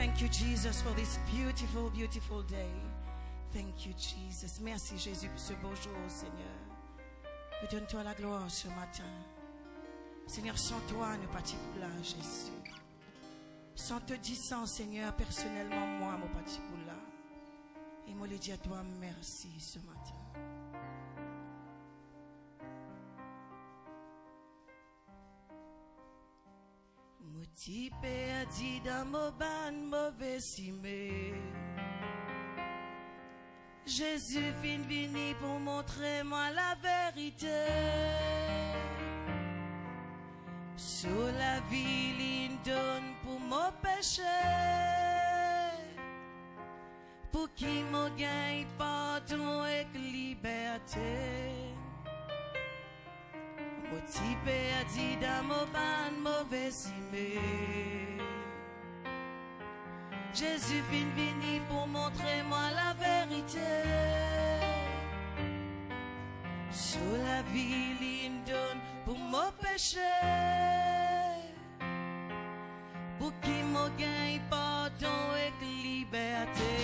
Thank you, Jesus, for this beautiful, beautiful day. Thank you, Jesus. Merci, Jésus, pour ce beau jour, Seigneur. Donne-toi la gloire ce matin. Seigneur, sans toi, nous pas là, Jésus. Sans te dire, Seigneur, personnellement, moi, mon petit là. Et moi, le dis à toi, merci ce matin. Motivé a dit dans mon ban mauvais simé. Jésus vient venir pour montrer moi la vérité. Sur la vie, il donne pour mon péché. Pour qui me gagne pardon et liberté. Motivé a dit dans mon ban mauvais simé. Jésus vient venir pour montrer moi la vérité. Sur la vie, il donne pour mon péché. Pour qui me gagne pardon et liberté.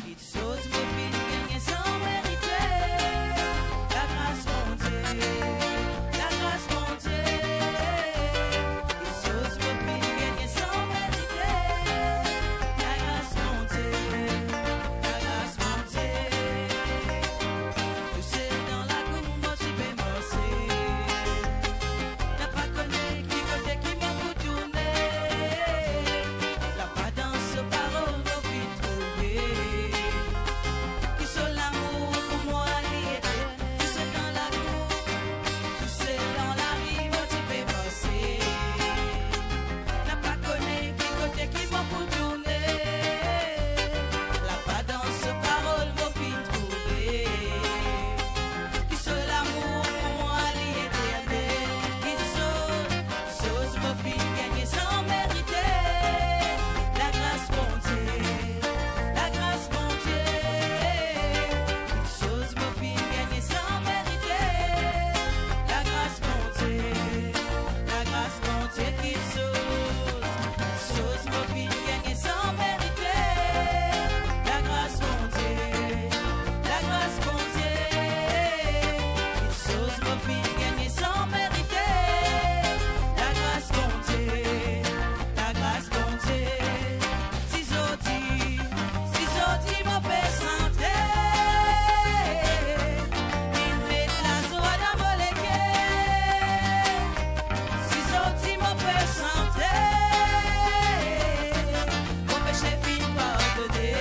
Il saute mon vie gagner sans mériter. La grâce mon Dieu, la grâce mon Dieu. Il saute mon vie gagner sans mériter. La grâce mon Dieu, la grâce mon Dieu. Tu sais dans la cour, moi j'y vais marcher. N'a pas connu qui côté qui m'a pour tourner. La pas dans ce parole, on vit trouver. Qui sont l'amour pour moi, l'idée. Tu sais dans la cour, tu sais dans la rue, moi j'y vais passer. N'a pas connu qui côté qui m'a pour tourner. La pas dans ce parole, on vit trouver. Qui sont l'amour pour moi, l'idée. Qui sont ma fille gagner sans mériter. La grâce mon Dieu, la grâce mon Dieu. Qui sont ma fille gagner sans mériter. La grâce mon Dieu, la grâce mon Dieu. Qui sont ma fille gagner sans mériter. La grâce mon Dieu, la grâce mon Dieu. Qui sont ma fille gagner sans mériter. La grâce mon Dieu, la grâce mon Dieu. Si zoti mon père santé. Il met la joie dans mon légué. Si zoti mon père santé. Mon péché fin pardonné.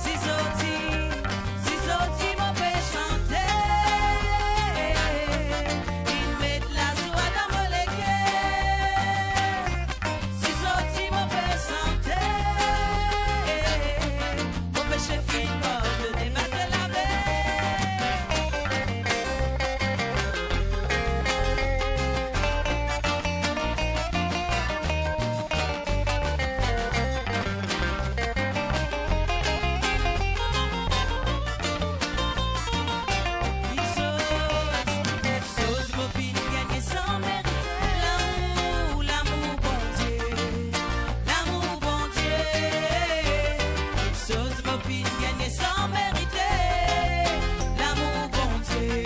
Si zoti mon père santé. Il met la joie dans mon légué. Si zoti mon père santé. Mon péché fin pardonné. Battez la Sauce mon fille gagner sans mériter. L'amour bon Dieu. L'amour bon Dieu. Sauce mon fille gagner sans mériter. L'amour bon Dieu.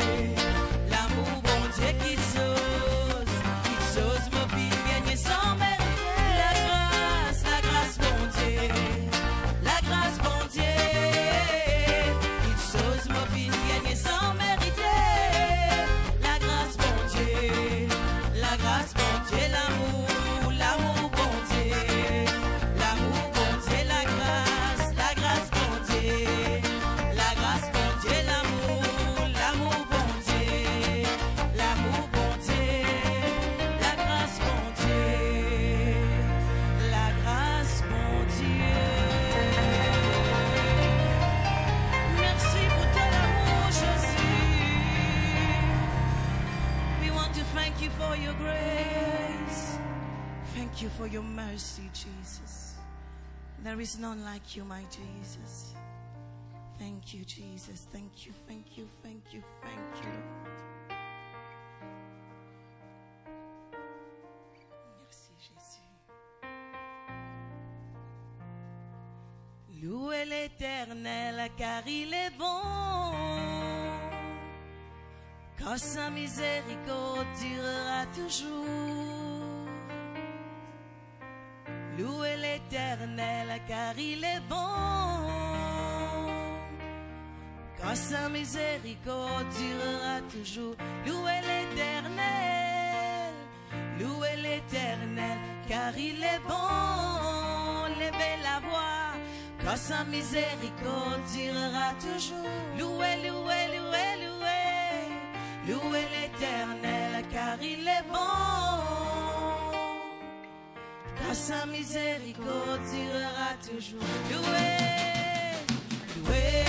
L'amour bon Dieu qui sauce mon fille gagner sans mériter. La grâce bon Dieu. La grâce bon Dieu. Il sauce mon fille gagner sans mériter. La grâce bon Dieu. La grâce bon Dieu. L'amour bon Dieu. L'amour bon Dieu. La grâce bon Dieu. La grâce bon Dieu. L'amour bon Dieu. L'amour bon Dieu. La grâce bon Dieu. La grâce bon Dieu. Merci pour ton amour, Jésus. We want to thank you for your grace. Thank you for your mercy, Jesus. There is none like you, my Jesus. Thank you, Jesus. Thank you, thank you, thank you, thank you, Lord. Merci, Jésus. Louez l'Éternel car il est bon, car sa miséricorde durera toujours. Louez l'Éternel car il est bon, car sa miséricorde durera toujours. Louez l'Éternel, louez l'Éternel car il est bon. Levez la voix, car sa miséricorde durera toujours. Louez, louez, louez, louez, louez l'Éternel car il est bon, car sa miséricorde durera toujours. Louez, louez.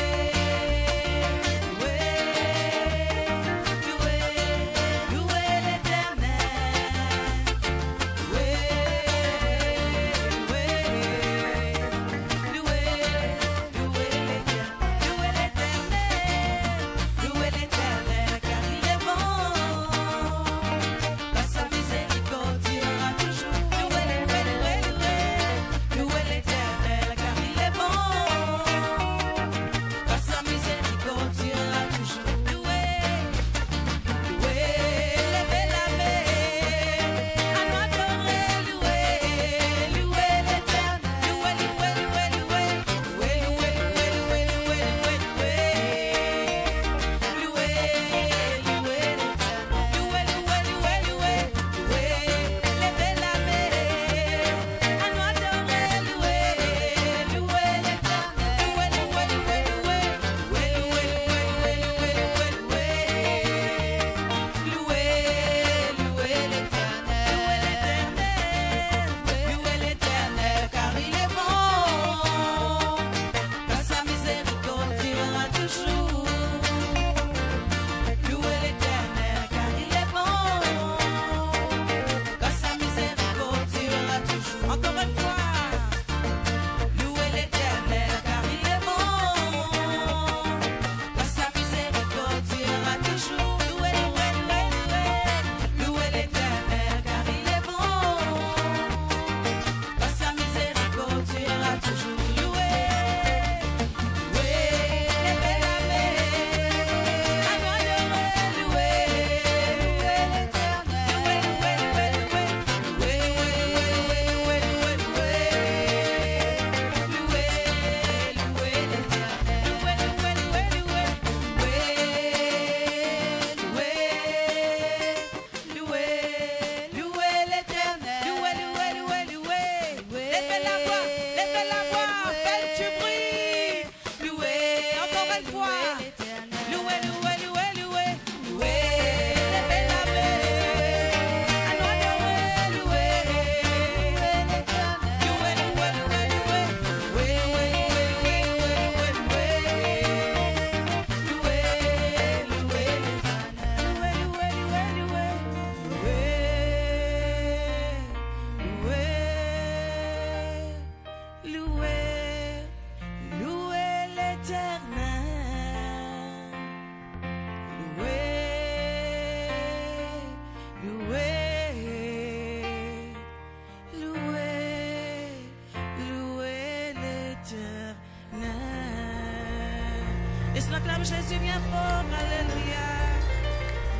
Laisse-nous acclamer Jésus bien fort, alléluia.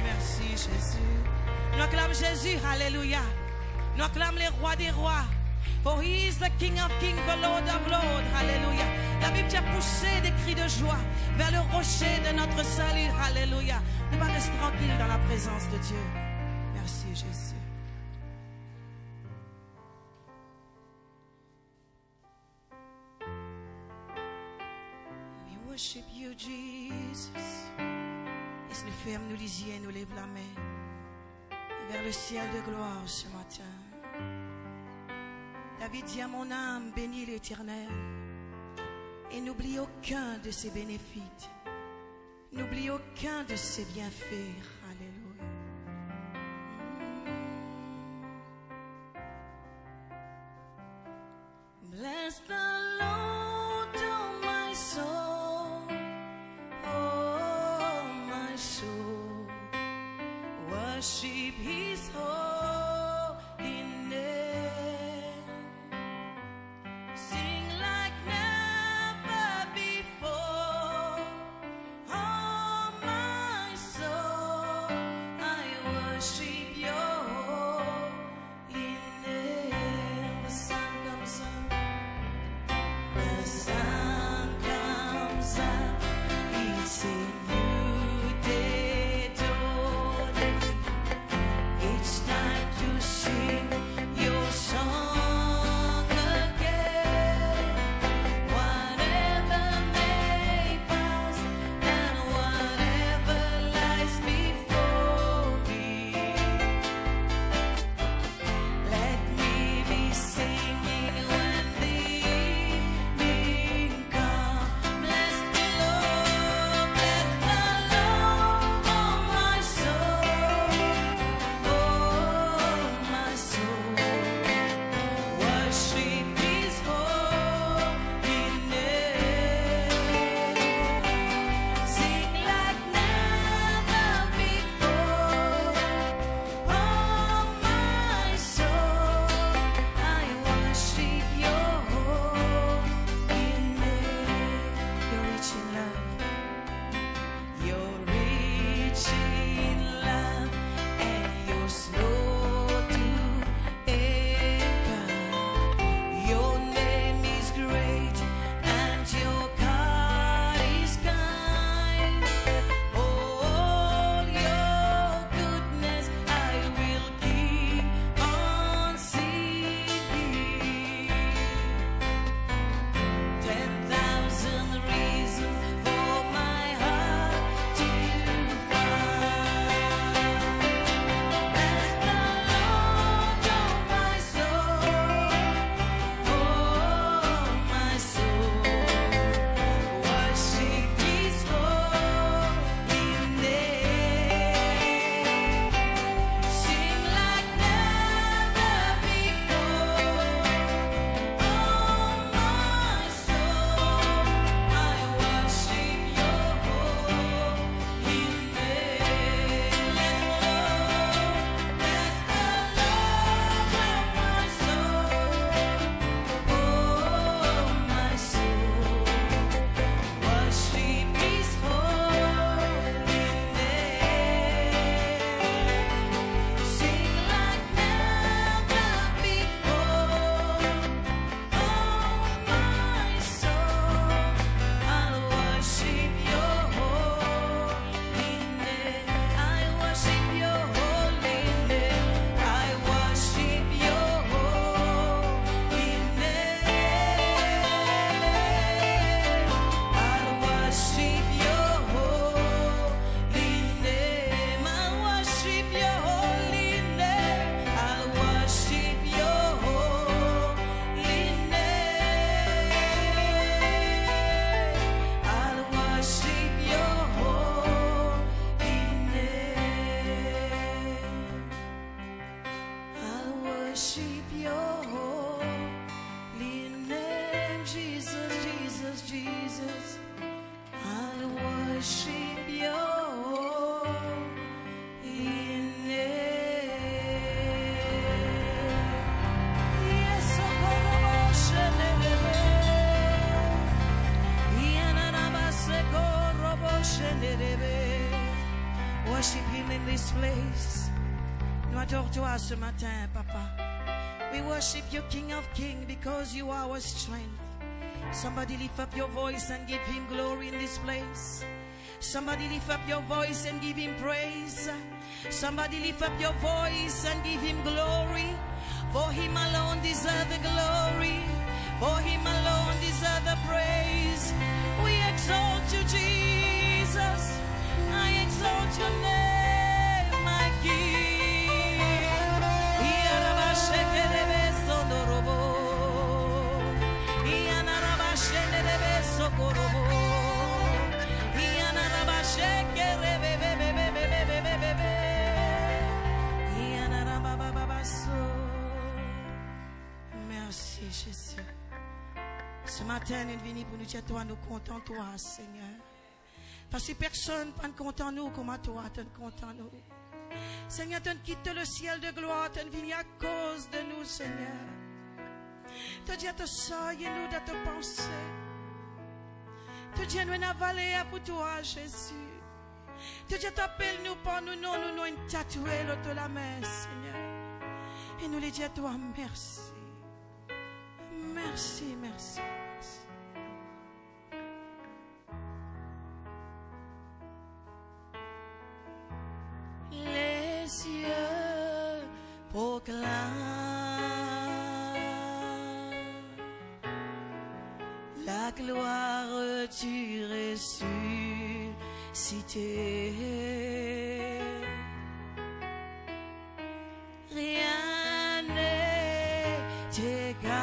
Merci Jésus. Nous acclamons Jésus, alléluia. Nous acclamons les rois des rois. For he is the King of kings, the Lord of lords, alléluia. La Bible a poussé des cris de joie vers le rocher de notre salut, alléluia. Nous allons rester tranquilles dans la présence de Dieu. Merci Jésus. Worship you, Jesus. Laisse-nous fermes, nous lisier, nous lève la main vers le ciel de gloire ce matin. David dit à mon âme, bénis l'Éternel et n'oublie aucun de ses bénéfices. N'oublie aucun de ses bienfaits. Alléluia. Bless the Lord, oh my soul. Worship his holy name. Sing like never this place. Nous adorons toi ce matin, Papa. We worship you, King of Kings, because you are our strength. Somebody lift up your voice and give him glory in this place. Somebody lift up your voice and give him praise. Somebody lift up your voice and give him glory. For him alone deserves the glory. For him alone deserves the praise. We exalt you, Jesus. I exalt your name, my King. Merci Jésus. Ce matin, nous venons pour nous dire toi, nous comptons toi, Seigneur. Parce que personne ne content nous comme toi, tu content nous. Seigneur, tu quittes le ciel de gloire, tu viens à cause de nous, Seigneur. Tu dis à te soyez nous de te penser. Tu dis à nous avaler pour toi, Jésus. Tu dis à t'appeler nous pour nous, nous tatouer l'autre la main, Seigneur. Et nous les disons à toi, merci. Merci, merci, merci. Les cieux proclament la gloire tu ressuscité. Rien n'est égal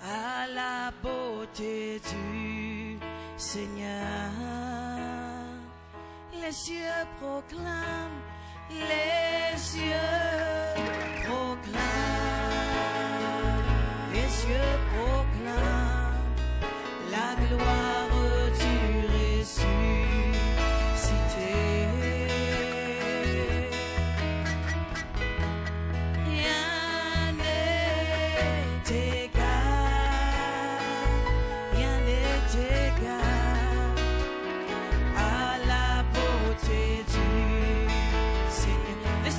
à la beauté du Seigneur. Les cieux proclament, les cieux proclament, les cieux proclament la gloire du ressuscité. Rien n'est égal, rien n'est égal à la beauté du Seigneur. Les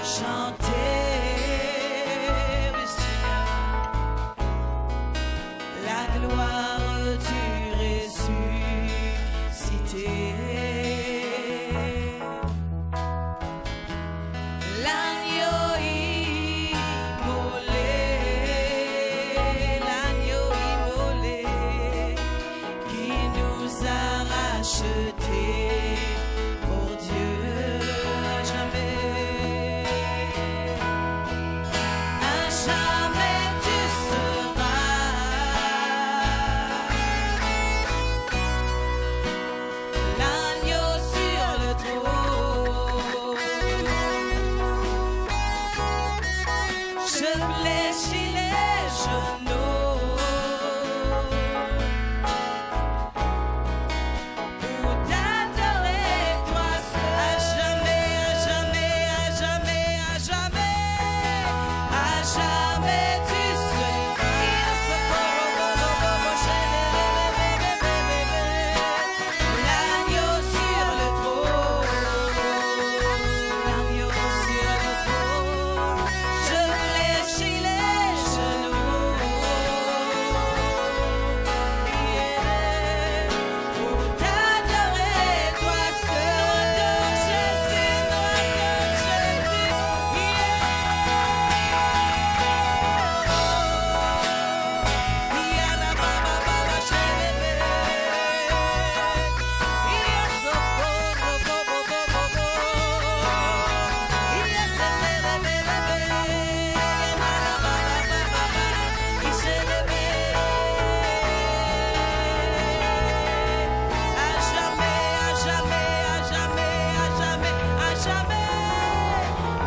chanter, oui Seigneur, la gloire du ressuscité. L'agneau immolé, qui nous a rachetés pour Dieu à jamais. À jamais tu seras l'agneau sur le trône. Je fléchis les genoux pour t'adorer, toi seul. À jamais, à jamais, à jamais, à jamais, à jamais tu seras l'agneau sur le trône, l'agneau sur le trône. Je fléchis les genoux, yeah, pour t'adorer, toi seul. Adore Jésus, adore Jésus, yeah, la baba baba chérie, yeah, socorro, bo bo bo bo bo, yeah, se le à jamais, à jamais, à jamais, à jamais, à jamais,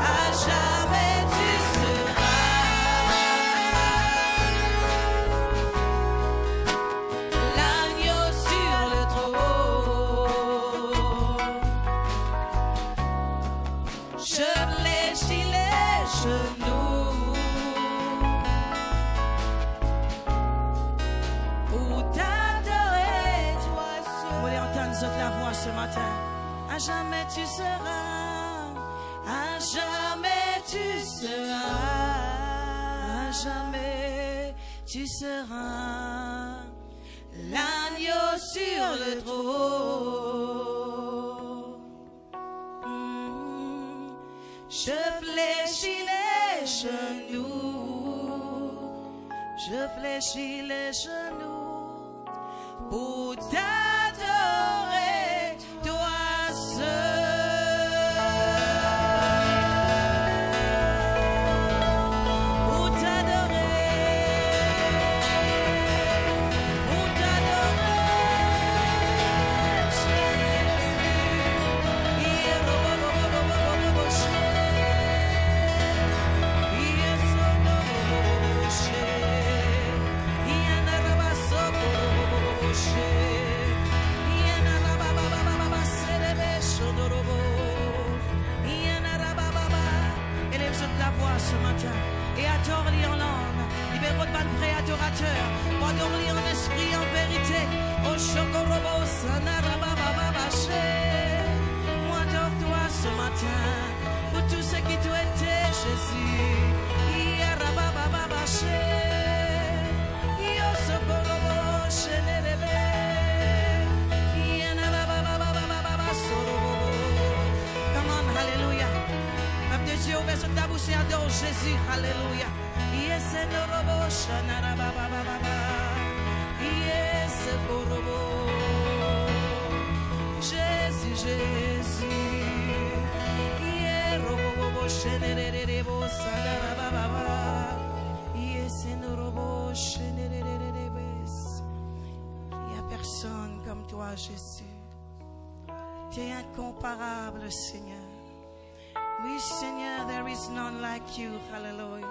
à jamais tu seras l'agneau sur le trône. Je fléchis les genoux pour t'adorer, toi seul. Vous voulez entendre la voix ce matin? À jamais tu seras, à jamais tu seras, à jamais tu seras l'agneau sur le trône. Je fléchis les genoux, je fléchis les genoux pour t'adorer, toi seul. Pour élève la voix ce matin et adore-lui en langue. Libère de vrai adorateur, adore-lui en esprit, en vérité. Au chokorobo, sanarabababaché. Moi adore-toi ce matin pour tout ce qui doit être Jésus. Yarabababaché. Yo sokorobo, chenelebe. Come on, hallelujah. Peuple de Dieu, ouvre sur ta bouche et adore Jésus, alléluia. Yes, Norobo, Shanarabababa. Yes, Korobo. Jésus, Jésus. Yes, Robo, Shanarebo, Sanarababa. Yes, Norobo, Shanarabes. Il n'y a personne comme toi, Jésus. Tu es incomparable, Seigneur. Oui, Seigneur, there is none like you. Hallelujah.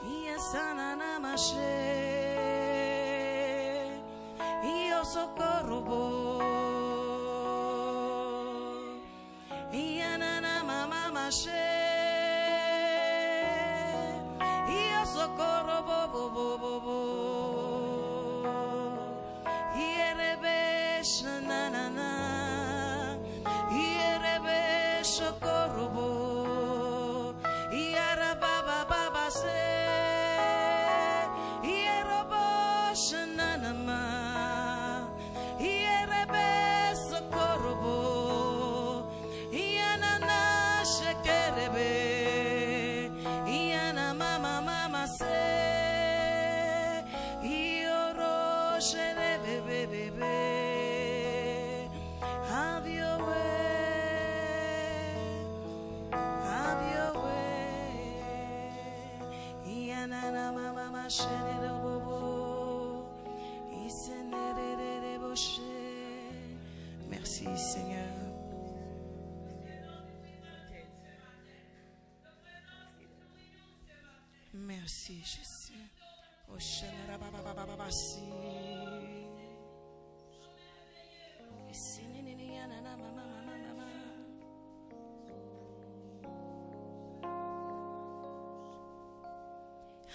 Yes, ananamashe. Io socorro. Iananamamashe. Io socorro. Ierebe shananana. Ierebe socorro. Merci Seigneur. Merci Jésus.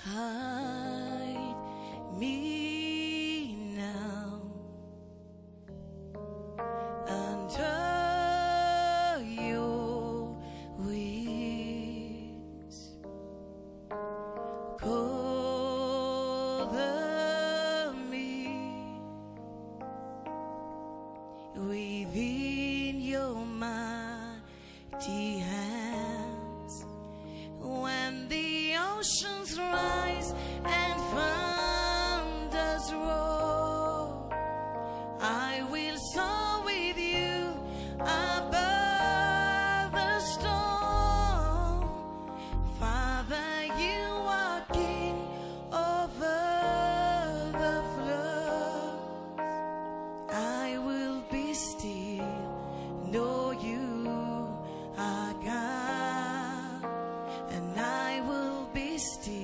Hide me now under your wings. Cover me within your mighty hands. When the oceans rise and thunders roar, I will soar with you above the storm. Father, you are king over the flood. I will be still, know you are God, and I will be still.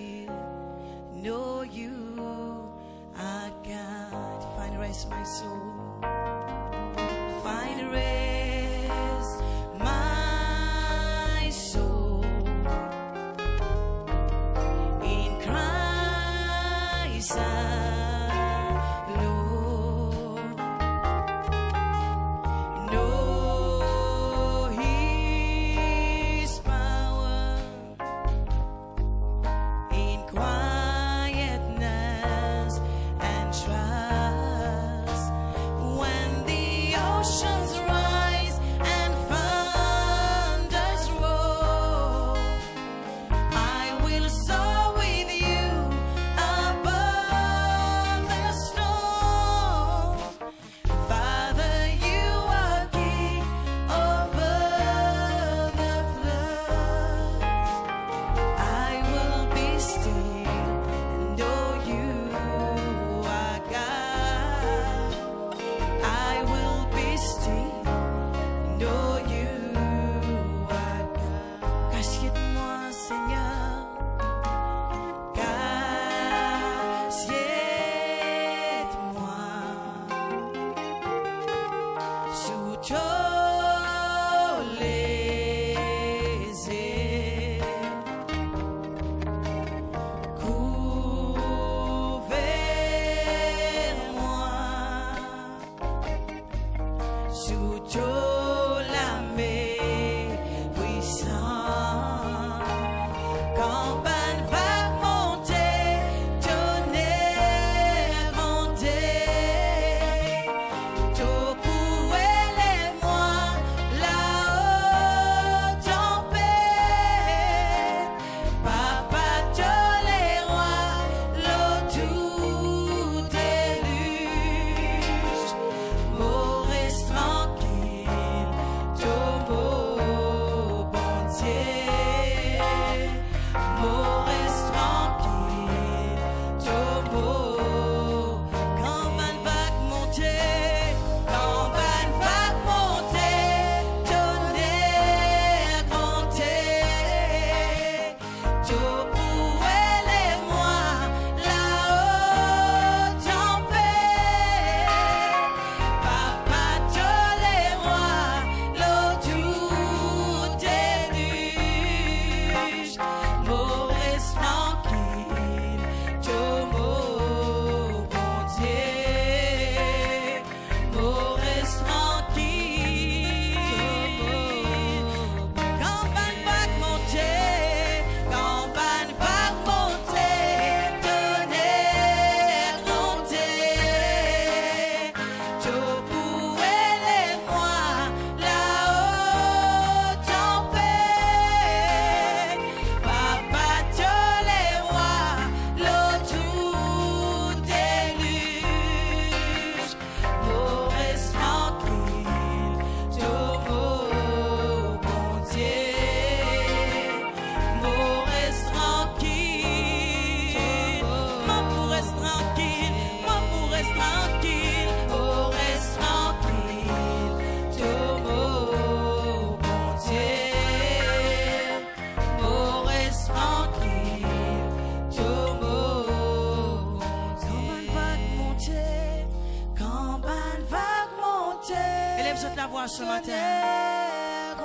croix ce matin.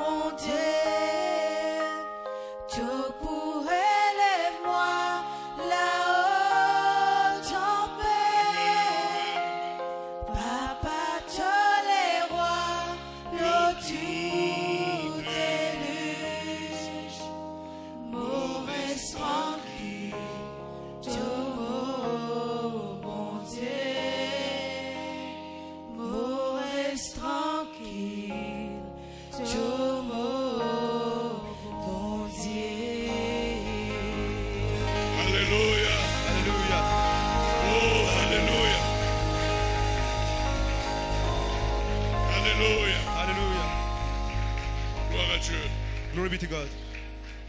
Tout pour élève-moi là-haut en paix. Papa, tous les rois, l'eau tout élu. Maurice tranquille, tout bon Dieu. Maurice tranquille, tout bon Dieu. Alléluia. Alléluia. Oh, Alléluia. Alléluia. Hallelujah. Gloire à Dieu. Glory be to God.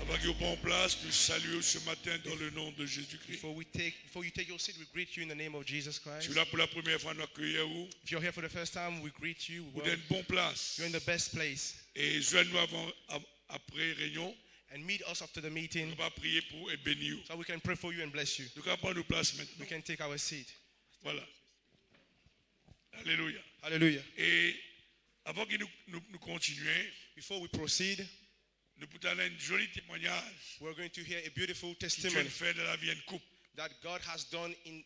Avant que vous preniez place, nous saluons ce matin dans le nom de Jésus-Christ. Before you take your seat, we greet you in the name of Jesus Je Christ. suis là pour la première fois, nous accueillons. If you're here for the first time, we greet you. Vous êtes une bonne place. You're in the best place. Et joignez-nous après réunion. And meet us after the meeting On va prier pour et bénir. so we can pray for you and bless you. Nous allons prendre nos places We maintenant. can take our seat. Voilà. Alléluia. Hallelujah. Et avant que nous continuions, Before we proceed, nous pouvons donner un joli témoignage we're going to hear a beautiful que Dieu testimony fait dans la vie d'une couple. that God has done in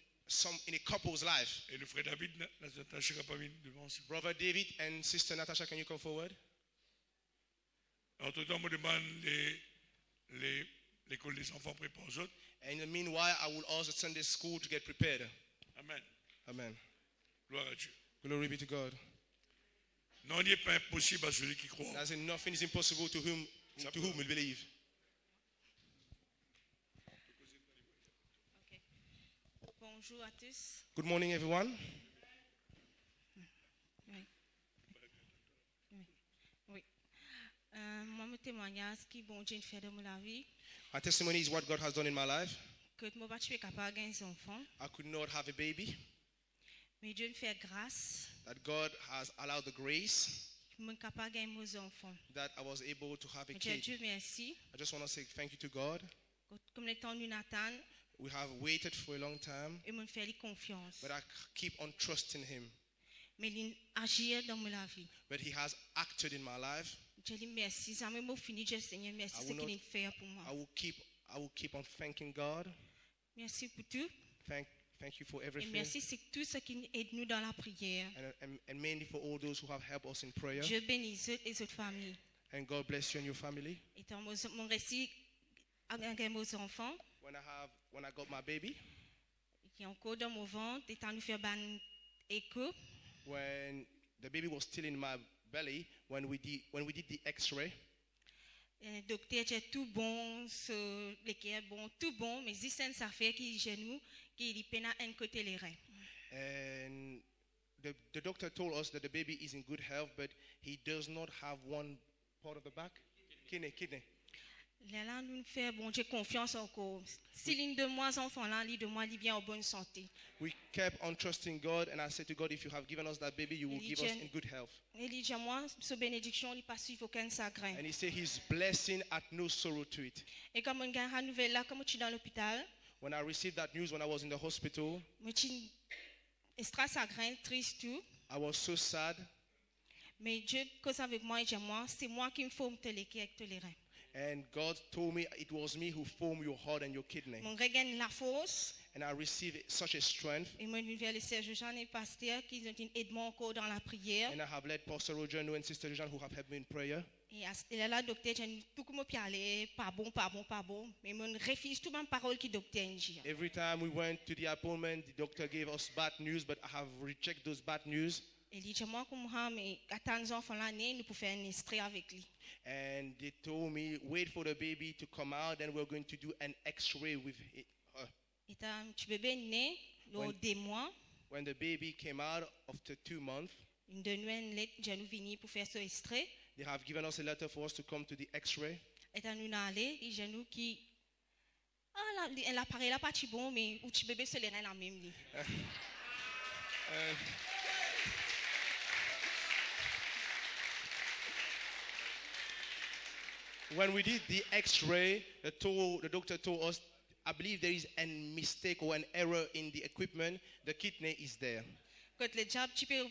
a couple's life. Et le frère David, Natacha n'a pas mis devant. Brother David and Sister Natasha, can you come forward? Entre-temps, on me demande l'école des enfants prépare aux autres. And in the meanwhile, I will also send this school to get prepared. Amen. Amen. Gloire à Dieu. Glory be to God. Non, il n'est pas impossible à celui qui croit. As in, nothing is impossible to whom we believe. Bonjour à tous. Good morning, everyone. Oui. Moi, mon témoignage, ce qui bon Dieu fait dans ma vie, My testimony is what God has done in my life. que je ne suis pas capable de gagner un enfant, I could not have a baby, mais Dieu me fait grâce, that God has allowed the grace je suis capable de gagner mes enfants. that I was able to have a Je kid. Dieu merci. I just want to say thank you to God. Comme le temps nous Nathan, We have waited for a long time, et me fait confiance. but I keep on trusting Him. Mais il agit dans ma vie. But He has acted in my life. Je dis merci. Ça m'a fini, je Seigneur, merci I ce will qu'il not- fait pour moi. I will keep on thanking God. Merci pour tout. Thank you for Et everything. merci c'est tout ce qui aide nous dans la prière. And mainly for all those who have helped us in prayer. Dieu bénisse les autres familles. And God bless you and your family. Et dans mon récit avec mes enfants, When I got my baby, qui est encore dans mon ventre, et tant nous faire ban écho, when the baby was still in my belly, when we did the X-ray, le docteur était tout bon, le cœur bon, tout bon, mais si ça fait qu'il genou, qu'il peine à un côté les reins. and the doctor told us that the baby is in good health, but he does not have one part of the back, kidney. Là, nous faisons bon Dieu confiance encore. Si l'une de moi enfants là, l'une de moi est bien en bonne santé. We kept on trusting God, and I said to God, if you have given us that baby, you will give us in good health. Et il dit moi, ce bénédiction, il passe, il faut qu'un chagrin. And he said his blessing had no sorrow to it. Et comme on gagne la nouvelle là, comme je suis dans l'hôpital, When I received that news when I was in the hospital, je suis extra chagrin, triste tout. I was so sad. Mais Dieu cause avec moi et dit moi, c'est moi qui me forme les cœurs et les reins. And God told me it was me who formed your heart and your kidney. Mon regagne la force. And I received such a strength. Et moi, je vais le Serge Jean et pasteur qui ont aidé moi encore dans la prière. And I have led Pastor Roger and Sister Jean who have helped me in prayer. Et là, le docteur, j'ai tout comme je aller, pas bon. Mais mon refuse toute ma parole qui docteur dit. Every time we went to the appointment, the doctor gave us bad news, but I have rejected those bad news. Et il dit moi comme mais attends enfant l'année, nous pouvons faire un extrait avec lui. And they told me, wait for the baby to come out, then we're going to do an X-ray with her. Et un petit bébé né, lors des mois. When the baby came out after 2 months, Une de nous une lettre, j'ai nous venu pour faire ce extrait. they have given us a letter for us to come to the X-ray. Et nous allé, et j'ai nous qui l'appareil là pas si bon, mais ou petit bébé se les reins la même li. When we did the X-ray, the doctor told us, I believe there is a mistake or an error in the equipment. The kidney is there. Quand le diable petit peu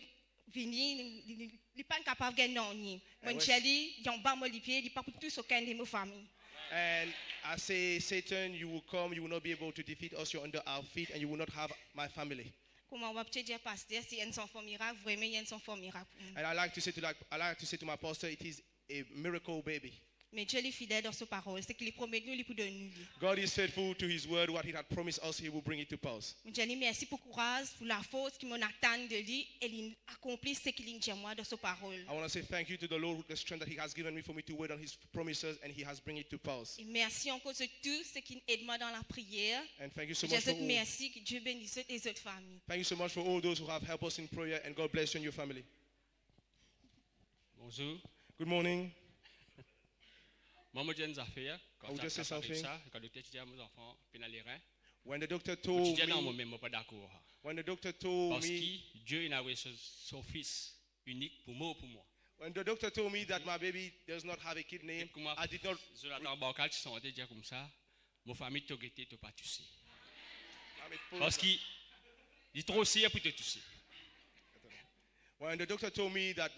vini, il n'est pas capable de gagner. And Mon chéri, il y a un bas molipier, il n'est pas pour tous aucun de mes familles. And I say, Satan, you will come, you will not be able to defeat us. You're under our feet, and you will not have my family. Comment on va peut-être dire, pasteur, si il y a un enfant miracle, vraiment, il y a un enfant miracle. And I like to say to my pastor, it is a miracle baby. Mais Dieu est fidèle dans sa parole. C'est qu'il est promis nous, il peut donner nous. God is faithful to His word. What He had promised us, He will bring it to pass. Dieu dit merci pour le courage, pour la force qui m'en attend de lui, et il accomplit ce qu'il dit moi dans sa parole. I want to say thank you to the Lord for the strength that He has given me for me to wait on His promises, and He has bring it to pass. Et merci encore de tout ce qui aide moi dans la prière. And thank you so Je much for souhaite all. merci que Dieu bénisse les autres familles. Thank you so much for all those who have helped us in prayer, and God bless you and your family. Bonjour. Good morning. Moi, je dis affaires. I will just say something. Quand le docteur dit à mes enfants, pénal les reins. When the doctor Je told dis non, me, moi-même, pas d'accord. when the doctor told Parce me, que Dieu il a envoyé son fils unique pour moi, pour moi. when the doctor told me that my baby does not have a kid name, Comment I did not. je l'attends bancal, tu sens dire comme ça. Mon famille t'a guetté, t'as pas touché. Parce qu'il est trop sérieux pour te toucher. When the doctor told me that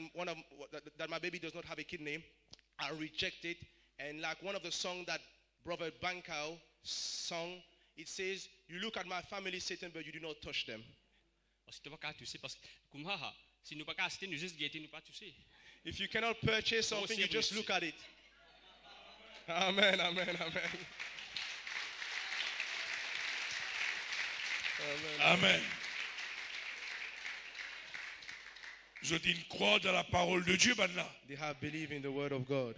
that my baby does not have a kid name, I rejected. And like one of the songs that Brother Bankau sung, it says, "You look at my family, Satan, but you do not touch them." Parce que tu pas toucher parce que comme ça, si nous pas acheter, nous juste guetter, nous pas toucher. If you cannot purchase something, you just look at it. Amen, amen, amen. Amen. Je dis une croix dans la parole de Dieu maintenant. They have believed in the word of God.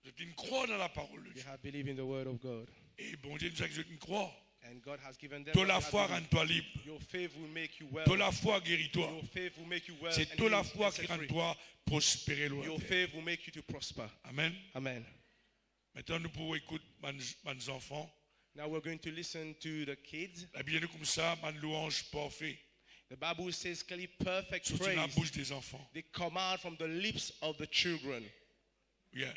Je dis une croix dans la parole de They Dieu. have believed in the word of God. Et bon Dieu nous a dit je dis une croix. And God has given them. Toute what la they have foi believed. rend-toi libre. Your faith will make you well. Toute la foi guérit-toi. Your faith will make you well. C'est and toute la healed foi and qui set free. rend-toi prospérer loin. Your faith will make you to prosper. Amen. Amen. Maintenant nous pouvons écouter mes enfants. Now we're going to listen to the kids. La Bible dit comme ça, ma louange parfait. The Bible says clearly perfect Surtout dans la praise. bouche des enfants. They come out from the lips of the children. Bien.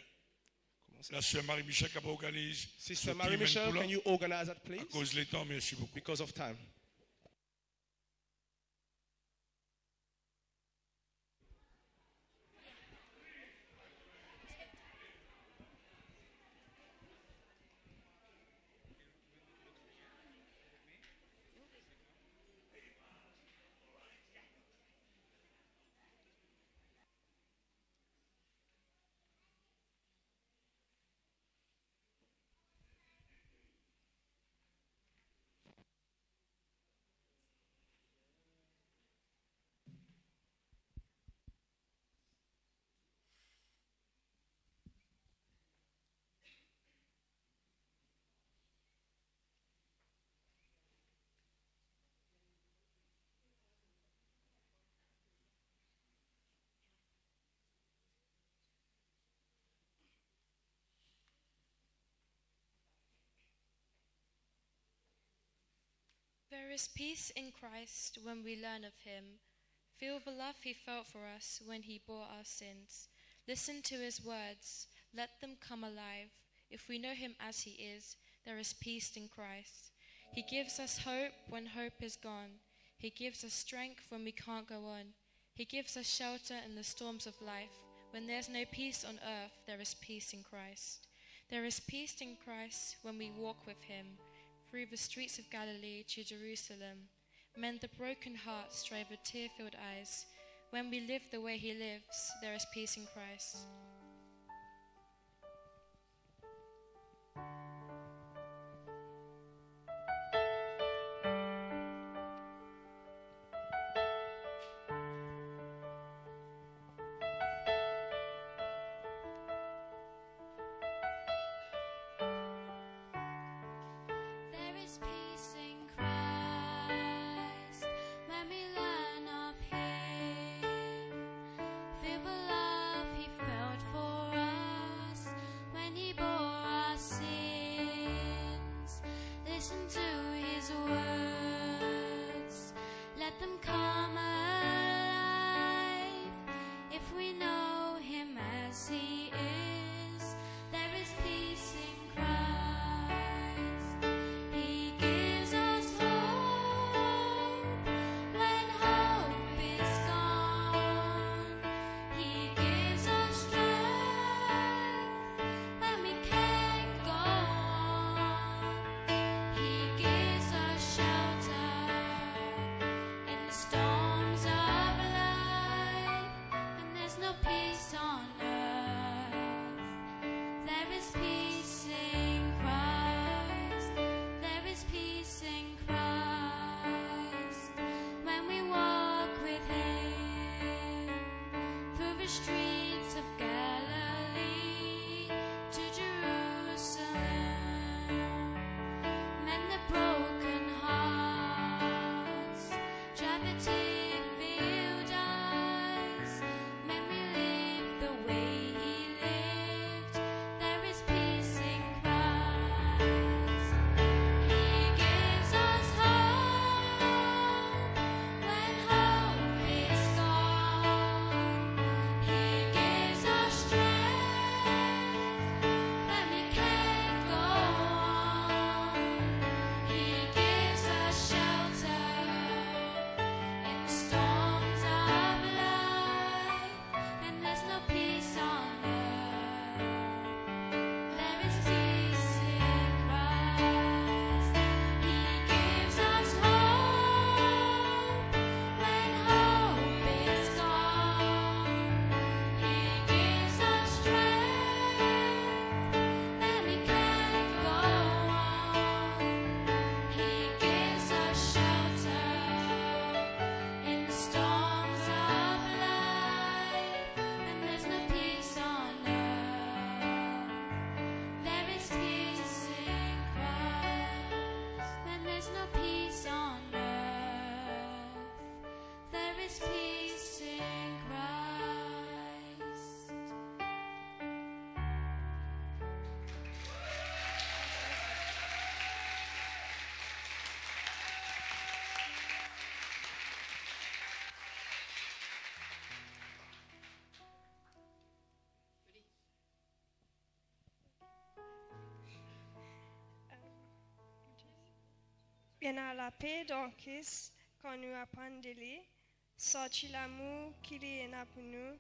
La sœur Marie-Michel qui organise. Sister Mary Michelle, can you organize that, À please? cause du temps, merci beaucoup. Because of time. There is peace in Christ when we learn of him. Feel the love he felt for us when he bore our sins. Listen to his words. Let them come alive. If we know him as he is, there is peace in Christ. He gives us hope when hope is gone. He gives us strength when we can't go on. He gives us shelter in the storms of life. When there's no peace on earth, there is peace in Christ. There is peace in Christ when we walk with him. Through the streets of Galilee to Jerusalem, mend the broken hearts, dry the tear-filled eyes. When we live the way he lives, there is peace in Christ. There is peace in Christ when we learn of him. Feel the love he felt for us when he bore our sins. Listen to his words, let them come alive. If we know him as he is, there is peace in Christ. He gives Et dans la paix d'Orchis, quand nous apprenons de lui, sorti l'amour qu'il y a pour nous,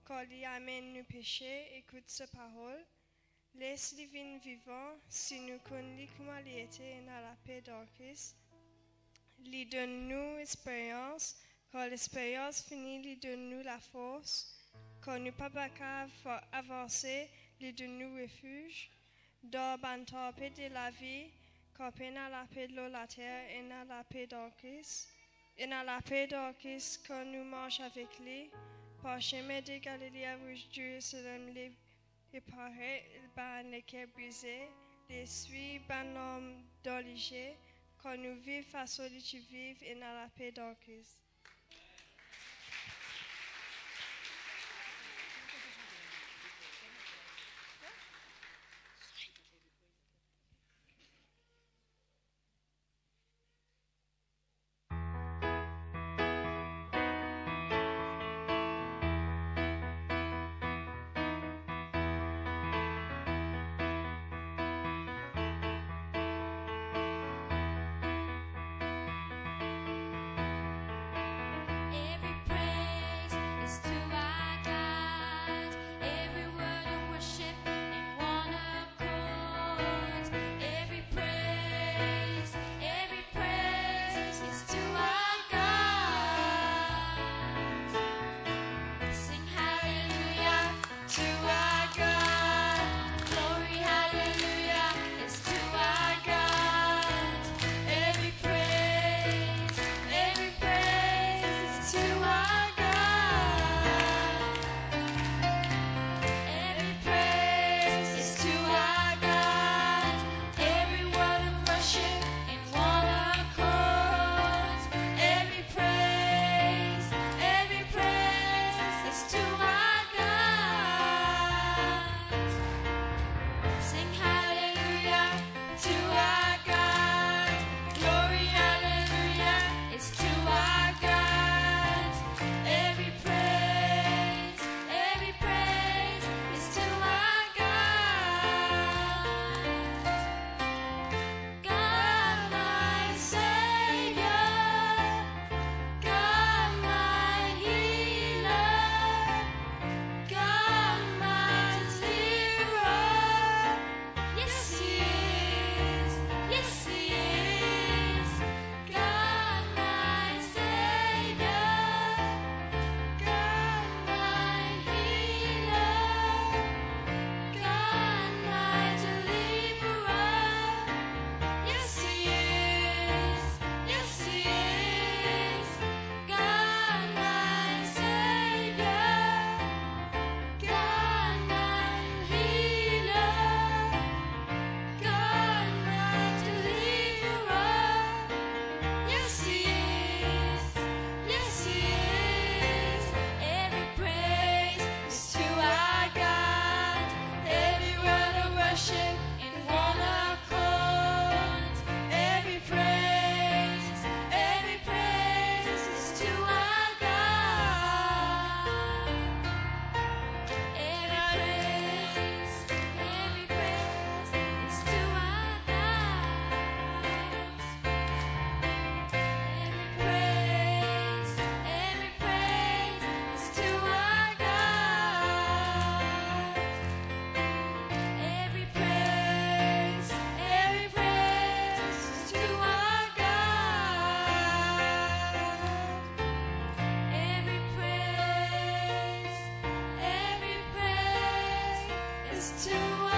quand il amène nos péchés, écoute sa parole, laisse divine vivant, si nous connaissons comment il était dans la paix d'Orchis, lui donne nous expérience, quand l'expérience finit, lui donne nous la force, quand nous pas capables avancer, lui donne nous refuge, dans la tempête de la vie, quand dans la paix de la terre et dans la paix d'Orchis, et dans la paix d'Orchis, quand nous marchons avec lui, par chemin de Galilée, où Jérusalem les réparé, les quais brisés, les suies, les hommes d'origine, quand nous vivons face à qui vivent et dans la paix d'Orchis. Every praise is to our God. Every word of worship in one accord. Every praise is to our God. Sing hallelujah to our God. Glory hallelujah is to our God. Every praise to our God. Every praise is to our God. Every word of worship in one accord. Every praise is to our God. Sing hallelujah to our God. Glory hallelujah is to our God. Every praise is to our God. God my Savior, God my healer, God my deliverer. Yes He is, yes He is. God my Savior, God my healer, God my deliverer. Yes He is, yes He is. God my Savior, God my healer, God my deliverer. Yes He is, yes He is. Every praise is to our God. Every word of worship in one accord. Every praise is to our God. Every praise is to our God. Every praise is to our God. Every praise is to our God. Every praise is to our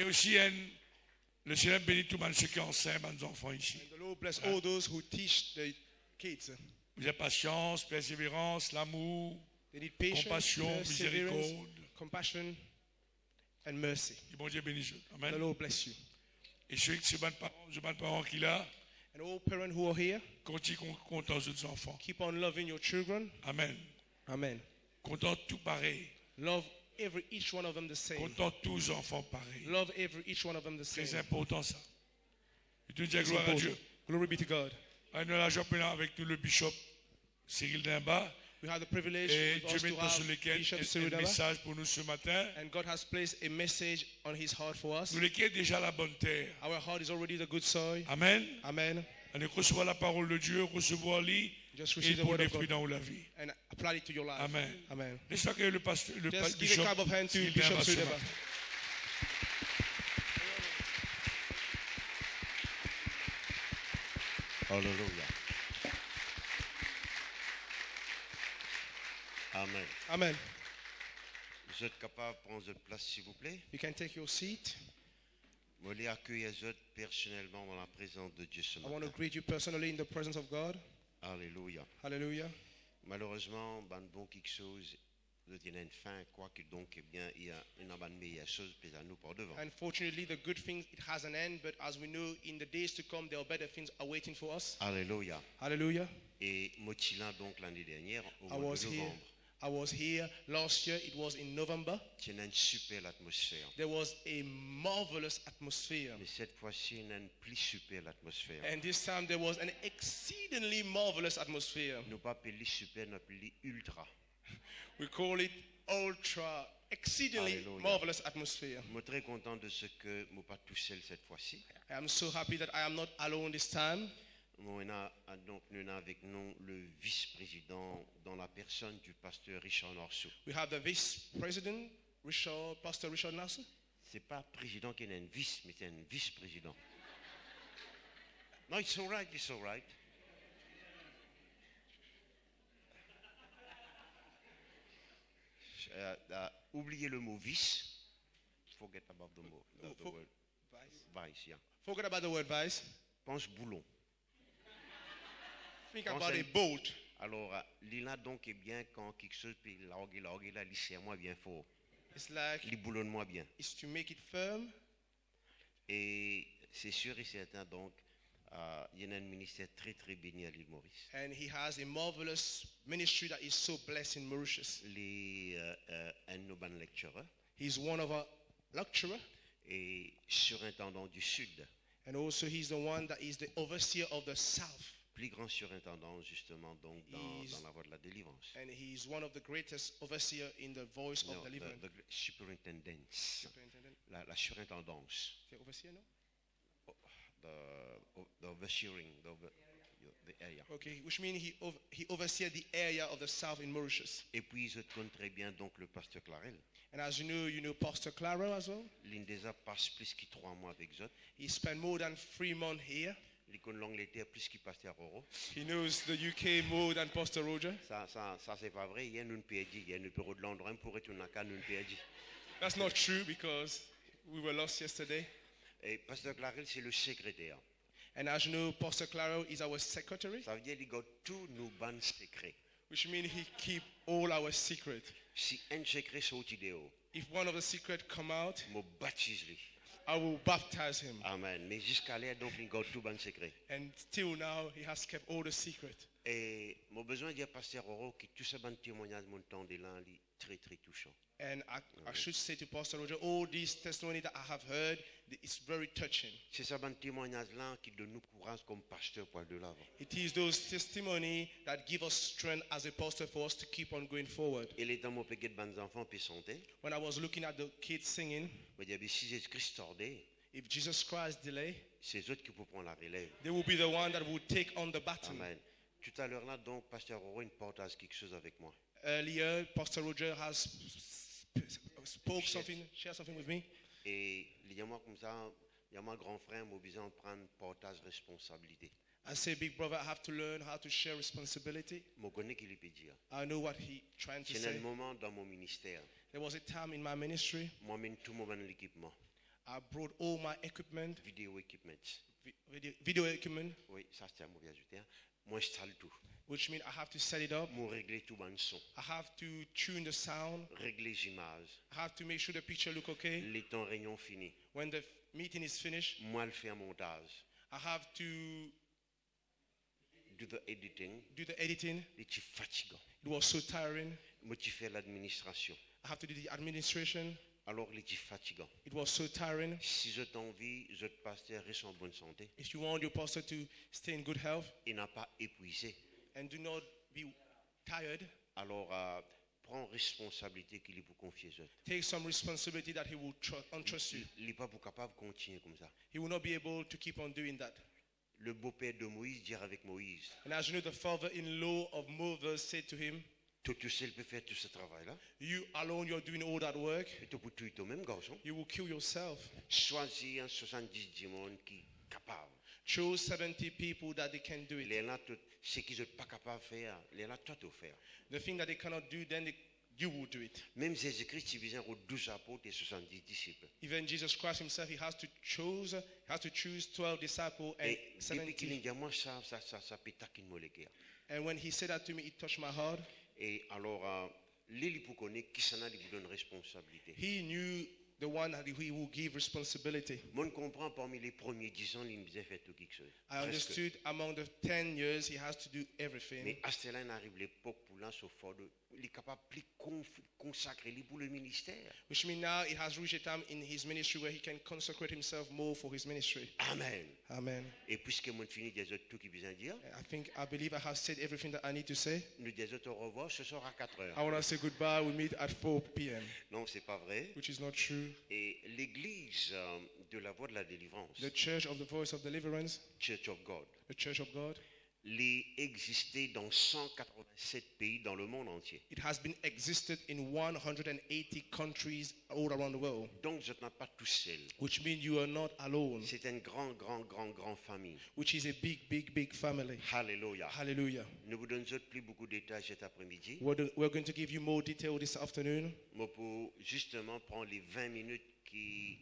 Et aussi, le Seigneur bénit tout le monde, ceux qui enseignent nos enfants ici. And the Lord bless all those who teach the kids. Vous avez patience, persévérance, l'amour, They need patience, compassion, perseverance, miséricorde. compassion, and mercy. Que bon Dieu bénisse. The Amen. Lord bless you. Et ceux qui sont bonnes parents qu'il a, And all parents who are here, Continue content aux enfants. keep on loving your children. Amen. Amen. Content tout pareil. Love each one of them the same. Content tous enfants pareils. Love each one of them the C'est same. important ça. Et tu dis It's gloire à important. Dieu. Glory be to God. Nous avons avec nous le bishop Cyril Dimba. We have the privilege Et with Dieu us met to sur have lesquels Bishop un Cyril Daba. message pour nous ce matin. And God has placed a message on his heart for us. Nous lesquels déjà la bonne terre. Our heart is already the good soil. Amen. Amen. On recevoir la parole de Dieu, recevoir l'île Just et receive the pour word des of fruits God dans la vie. and apply it to your life. Amen. Amen. Laisse-moi que le pasteur, le Just give bishop a clap of hands to Cyril Bishop Dimba ce Cyril Daba. matin. Alléluia. Amen. Amen. Vous êtes capable de prendre votre place, s'il vous plaît? You can take your seat. Vous voulez accueillir les autres personnellement dans la présence de Dieu ce I want to matin. greet you personally in the presence of God. Alléluia. Hallelujah. Malheureusement, ben bon quelque chose de une fin, quoi que donc, eh bien, il y a une bonne meilleure chose puis à nous par devant. Unfortunately, the good things, it has an end, but as we know, in the days to come, there are better things awaiting for us. Alléluia. Hallelujah. Et Motila, donc, l'année dernière, au I mois was de here. novembre, I was here last year. It was in November. il y a une super atmosphère. There was a marvelous atmosphere. Mais cette fois-ci, il y a une plus super atmosphère. And this time there was an exceedingly marvelous atmosphere. Nous pas appeler super, nous appelons ultra. We call it ultra, exceedingly Hallelujah. marvelous atmosphere. Je suis très content de ce que je ne suis pas tout seul cette fois-ci. I am so happy that I am not alone this time. Nous avons avec nous le vice-président dans la personne du pasteur Richard Norsou. We have the vice president, Pastor Richard Nasser. Ce n'est pas président qui est un vice, mais c'est un vice-président. Non, it's all right, it's all right. Oubliez le mot vice. Forget about the mot. The word. Vice, yeah. Forget about the word vice. Pense boulon. Think Pense about un- a boat. Alors, l'INA donc est bien quand quelque chose peut larguer, là, il serre moi bien fort. It's like Il boulonne moi bien. it's to make it firm. Et c'est sûr et certain donc, il y a un ministère très très béni à l'île Maurice. And he has a marvelous ministry that is so blessed in Mauritius. Un de nos bons lectureurs He's one of our lecturer, et surintendant du Sud, and also he's the one that is the overseer of the South. plus grand surintendant justement donc He's- dans la voie de la délivrance. And he's one of the greatest overseer in the voice Non, of deliverance. the superintendence, Superintendent? la surintendance, The overseer, no? the overseeing, the area. Okay, which means he oversees the area of the South in Mauritius. Et puis je connais très bien donc le pasteur Clarel. And as you know Pastor Claro as well. L'Indesa passe plus que 3 mois avec eux. He spent more than 3 months here. Il connaît l'Angleterre plus qu'il pasteur Roro. He knows the UK more than Pastor Roger. Ça c'est pas vrai. Il y a une PhD, il y a une bureau de Londres pour être une cas une PhD. That's not true because we were lost yesterday. Et pasteur Clarel c'est le secrétaire. And as you know, Pastor Claro is our secretary, Ça veut dire qu'il a tous nos bons secrets. which means he keep all our secret. Si un secret sorti dehors, If one of the secret come out, je baptise lui. I will baptize him. Amen. Mais jusqu'à là, donc, il a tous bons secrets. And till now, he has kept all the secret. Et mon besoin de dire pasteur Roro que tout ce bon témoignage mon temps de là, il est très très touchant. And I should say to Pastor Roger, all these testimony that I have heard, it's very touching. C'est ce bon témoignage là qui donne nous courage comme pasteur pour aller de l'avant. It is those testimony that give us strength as a pastor for us to keep on going forward. Et les temps mon péquet de bons enfants puis santé, When I was looking at the kids singing, il y avait si Jésus-Christ tordé, if Jesus Christ delay, c'est eux qui peuvent prendre la relève. they will be the one that will take on the baton. Amen. Tout à l'heure là, donc, pasteur Roro, il partage quelque chose avec moi. Earlier, Pastor Roger has shared something with me. Et il y a moi comme ça, il y a mon grand frère, mon besoin de prendre partage responsabilité. I say, big brother, I have to learn how to share responsibility. Je connais qu'il peut dire. I know what he trying to C'est un say. moment dans mon ministère, There was a time in my ministry, moi-même tout mon bon équipement, I brought all my equipment, vidéo équipement. video equipment, Oui, ça c'est un mauvais ajouté. Moi j'installe tout. which means I have to set it up. Moi régler tout bon son, I have to tune the sound. régler les images. I have to make sure the picture look okay. Les temps réunion fini. When the meeting is finished, Moi le faire montage. I have to do the editing. do the editing. Et c'est fatigant. It was so tiring. Moi, tu fais l'administration. I have to do the administration. Alors, il est fatigant. It was so tiring. Si je t'envie, je te pasteur reste en bonne santé. If you want your pastor to stay in good health Et n'a pas épuisé. and do not be tired, Alors, prends responsabilité qu'il est pour confier aux autres. take some responsibility that he will entrust you. Il n'est pas pour capable de continuer comme ça. He will not be able to keep on doing that. Le beau-père de Moïse dira avec Moïse, And as you know, the father-in-law of Moses said to him, toi tout seul peux faire tout ce travail-là. you alone, you're doing all that work. Et toi pour tuer toi-même, garçon. You will kill yourself. Choisis un 70 démons qui est capable. Chose 70 people that they can do it. Les là, ce qu'ils ne sont pas capables de faire, les là, toi, tu faire. The thing that they cannot do, then you will do it. Même Jésus-Christ, il vient aux 12 apôtres et 70 disciples. Even Jesus Christ himself, he has to choose 12 disciples and Et depuis qu'il 70. dit, moi, ça peut taquiner mon cœur. And when he said that to me, it touched my heart. Et alors, les pour connaître qui s'en a, il vous donne responsabilité. He knew the one that he will give responsibility. Moi, je comprends parmi les premiers 10 ans, il me disait faire tout quelque chose. I Presque. understood among the 10 years, he has to do everything. Mais à cela, il arrive l'époque pour là, il est capable de plus consacrer pour le ministère. Which means now it has reached a time in his ministry where he can consecrate himself more for his ministry. Amen. Amen. Et puisque moi, fini des autres, tout qui besoin dire, I believe I have said everything that I need to say. nous des autres au revoir ce soir à 4 heures. I want to say goodbye. We meet at 4 p.m., Non, c'est pas vrai. which is not true. Et l'église de la voie de la délivrance, The Church of the Voice of Deliverance, Church of God, the Church of God, existé dans 187 pays dans le monde entier. it has been existed in 180 countries all around the world, Donc, je n'ai pas tout seul. which means you are not alone, C'est une grande famille. which is a big family. Alléluia. Hallelujah. Nous vous donnons plus beaucoup de détails cet après-midi. We're going to give you more detail this afternoon. Moi, pour justement prendre les 20 minutes qui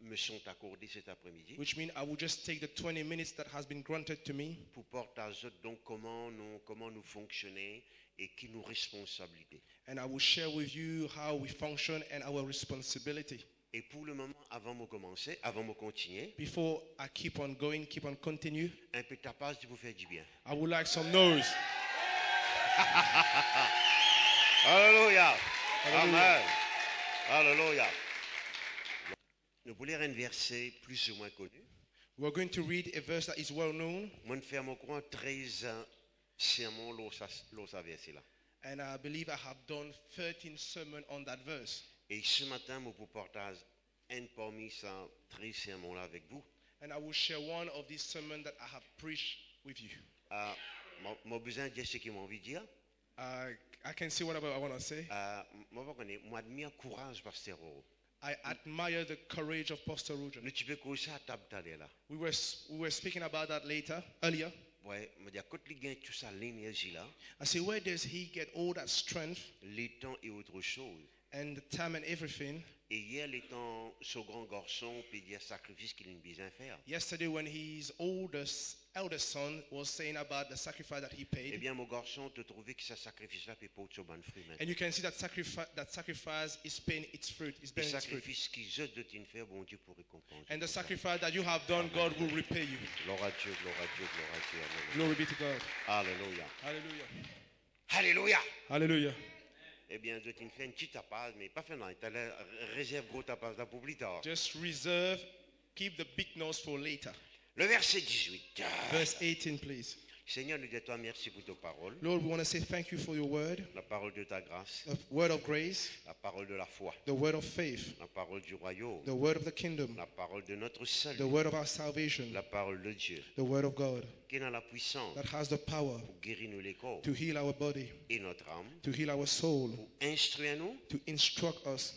me sont accordées cet après-midi, Which means I will just take the 20 minutes that has been granted to me pour porter à eux donc comment nous fonctionner et qui nous responsabilité. and I will share with you how we function and our responsibility. Et pour le moment, avant de continuer, Before I keep on going, keep on continue, un peu de tapage vous faire du bien. I would like some noise. Alléluia. Hallelujah. Amen. Alléluia. Nous voulons lire un verset plus ou moins connu. We're going to read a verse that is well known, Moi, je fais mon coin 13 sermons dans ce verset-là. and I believe I have done 13 sermons on that verse. Et ce matin, je vous partage un parmi ces 13 sermons-là avec vous. And I will share one of these sermons that I have preached with you. Moi, besoin de dire ce qu'ils m'ont envie de dire. I can say whatever I want to say. Moi, admire le courage, Pasteur Oro. I admire the courage of Pastor Roger. Nous, tu peux causer à table tout à l'heure. We were speaking about that earlier. Ouais, mais dire, quand il gagne tout ça, l'énergie là, I say, where does he get all that strength les temps et autre chose. and the time and everything? Et hier, les temps, ce grand garçon, puis dire sacrifice qu'il a besoin faire. Yesterday, when his eldest son was saying about the sacrifice that he Eh paid, bien, mon garçon, tu trouves que ce sacrifice-là peut pas être bon fruit. and you can see that sacrifice is paying its fruit, is Le bearing its fruit. sacrifice qu'ils ont de faire, bon Dieu, pour récompenser. And the sacrifice that you have done, God will repay you. Gloire à Dieu, gloire à Dieu, gloire à Dieu. Amen. Glory be to God. Alléluia. Hallelujah. Alléluia. Hallelujah. Eh bien, je t'ai fait une petite tapage, mais pas fait non. Tu as réserve gros tapage là pour plus tard. Just keep the big nose for later. Le verset 18. Verse 18, please. Seigneur, nous disons toi merci pour ta parole, Lord, we want to say thank you for your word, la parole de ta grâce, the word of grace, la parole de la foi, the word of faith, la parole du royaume, the word of the kingdom, la parole de notre the salut, word of our salvation, la parole de Dieu, the word of God qui est dans la puissance that has the power pour guérir nous les corps to heal our body, et notre âme, to heal our soul, pour instruire nous, to instruct us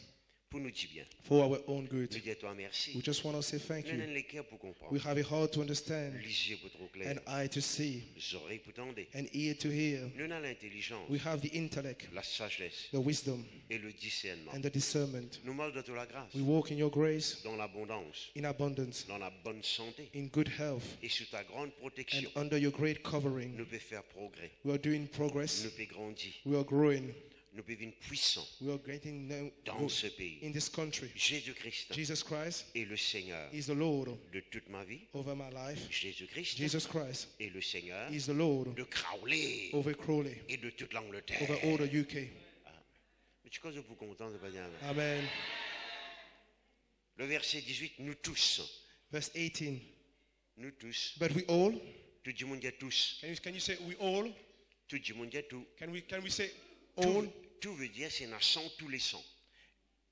pour nous dire bien. for our own good. Nous disons toi merci. We just want to say thank Nous you. avons les cœurs pour comprendre, We have a heart to understand, les yeux pour trop clair, an eye to see, les oreilles pour tendre. an ear to hear. Nous avons l'intelligence, We have the intellect, la sagesse the wisdom, et le discernement. and the discernment. Nous marchons dans la grâce, We walk in your grace, dans l'abondance, in abundance, dans la bonne santé in good health, et sous ta grande and protection. under your great covering. Nous pouvons faire progrès, We are doing progress. nous pouvons grandir. We are growing. nous devenons puissants we are getting dans ce pays. in this country. Jésus-Christ Jesus Christ est le Seigneur is the Lord de toute ma vie. over my life. Jésus-Christ Jesus Christ est le Seigneur is the Lord de Crowley over Crawley, et de toute l'Angleterre. over all the UK. Mais tu crois que vous content de pas dire. Amen. Le verset 18, nous tous. Verse 18. Nous tous. But we all. Tout le monde dit tous. Can you say we all? Tout le monde dit tout. Can we say all? Tout veut dire c'est naissant tous les sons.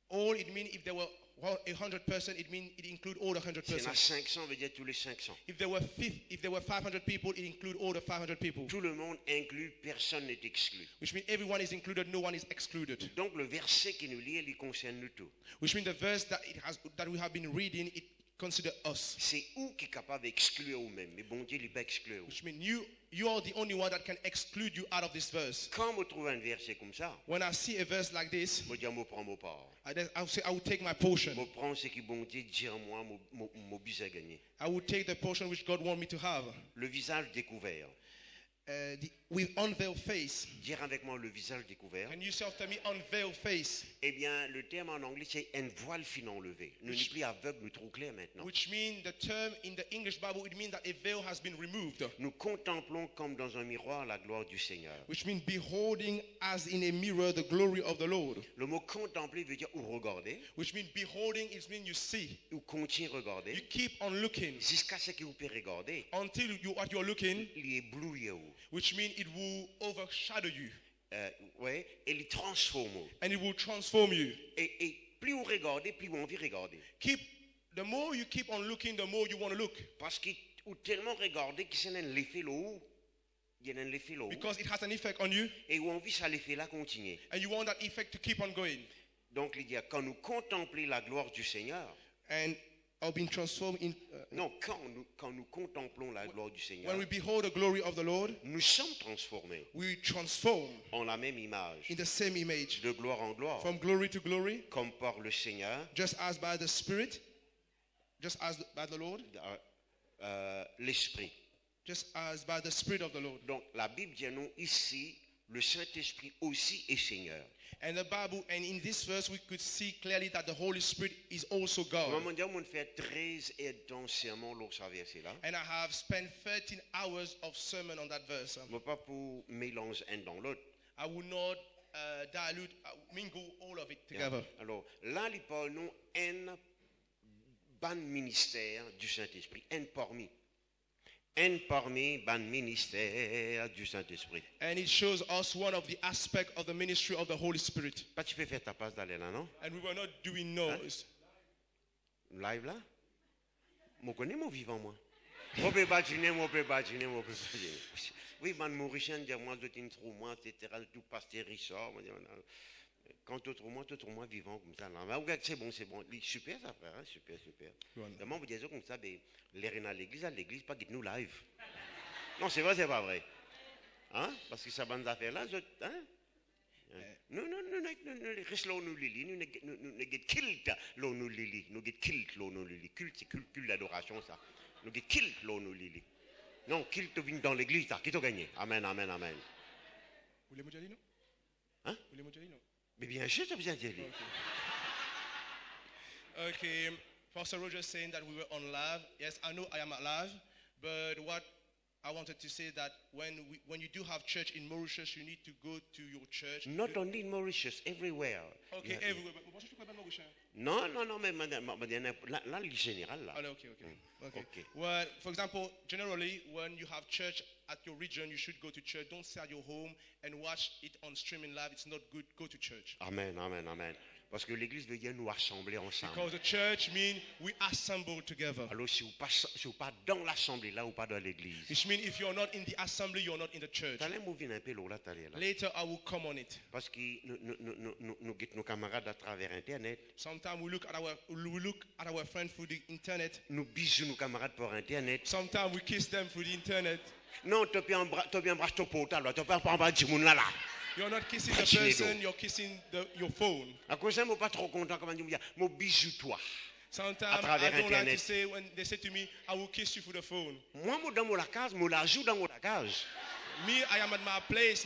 All, it means if there were 100%, it means it include all the 100%. C'est na 500 veut dire tous les 500. If there were 500 people, it include all the 500 people. Tout le monde inclus, personne n'est exclu. Which means everyone is included, no one is excluded. Donc le verset qui nous lie, il concerne nous tous. Which means the verse that we have been reading, it consider us. C'est où qui est capable d'exclure vous-même, mais bon Dieu il pas exclure. Which means you are the only one that can exclude you out of this verse. Quand on trouve un verset comme ça, when I see a verse like this, moi je prends mon part. I will take my portion. Je prends ce qui bon Dieu dit à moi, mon bis à gagner. I will take the portion which God wants me to have. Le visage découvert. With unveiled face. Dire avec moi le visage découvert. Can you say after me unveiled face? Eh bien, le terme en anglais c'est un voile fin enlevé. Nous n'est plus aveugle, nous trop clair maintenant. Which means the term in the English Bible, it means that a veil has been removed. Nous contemplons comme dans un miroir la gloire du Seigneur. Which means beholding as in a mirror the glory of the Lord. Le mot contempler veut dire ou regarder. Which means beholding, it means you see. Ou continuer regarder. You keep on looking. Jusqu'à ce que vous pouvez regarder. Until what you're looking. Il éblouit. Which means it will overshadow you. Ouais, et il transforme. And it will transform you. Et plus vous regardez, plus vous envie de regarder. The more you keep on looking, the more you want to look. Parce que ou tellement regarder que c'est un effet là. Il y a un effet là. Because it has an effect on you. Et vous envie ça l'effet là continuer. And you want that effect to keep on going. Donc il dit quand nous contemplons la gloire du Seigneur. And are being transformed in. Non, quand nous contemplons la gloire du Seigneur. When we behold the glory of the Lord, nous sommes transformés. We transform. En la même image. In the same image. De gloire en gloire. From glory to glory. Comme par le Seigneur. Just as by the Spirit. Just as by the Lord. L'Esprit. Just as by the Spirit of the Lord. Donc la Bible dit nous ici, le Saint-Esprit aussi est Seigneur. And the Bible, and in this verse, we could see clearly that the Holy Spirit is also God. And I have spent 13 hours of sermon on that verse. I will not dilute, mingle all of it together. Alors, là, il parle nous un ban ministère du Saint-Esprit, un parmi ban ministère du Saint-Esprit. And it shows us one of the aspects of the ministry of the Holy Spirit. Pas tu peux faire ta passe d'aller là, non? And we were not doing noise. Live là? Moi connais mon vivant moi. Oui, man Mauricien dit moi je t'ai trop moi etc. Tout pasteur Richard. Quand autre moi vivant comme ça là. Mais c'est bon. Super ça frère, hein? Super. Comment vous dites comme ça les reines à l'église pas nous live. Non, c'est pas vrai. Hein? Parce que ça bande affaires là, hein? Non, reste là nous lili, nous get killed là nous lili, nous get killed là nous lili. Culte d'adoration ça. Nous get killed là nous lili. Non, kill te vient dans l'église là, qui t'a gagné. Amen. Vous voulez me dire non? Hein? Vous voulez me dire non? Mais bien sûr, tu as besoin de dire. Okay, Pastor Roger saying that we were on live. Yes, I know I am alive, but what I wanted to say that when you do have church in Mauritius, you need to go to your church. Not only in Mauritius, everywhere. Okay, everywhere. Non, mais là, le général là. Okay. Well, for example, generally, when you have church at your region, you should go to church. Don't stay at your home and watch it on streaming live. It's not good. Go to church. Amen. Parce que l'église veut dire nous rassembler ensemble. Because the church means we assemble together. Alors si vous pas dans l'assemblée là ou pas dans l'église. Which means if you're not in the assembly, you're not in the church. Later I will come on it. Parce que nous guettons nos camarades à travers internet. Sometimes we look at our friends through the internet. Nous bisous nos camarades par internet. Sometimes we kiss them through the internet. Non, tu peux embrasser ton portable, tu peux pas embrasser mon là. You're not kissing the person, you're kissing your phone. À cause ça, moi pas trop content comment dire, mon bisou toi. Sometimes I don't like to say when they say to me, I will kiss you through the phone. Moi, dans mon case, moi la joue dans mon cage. Me, I am at my place,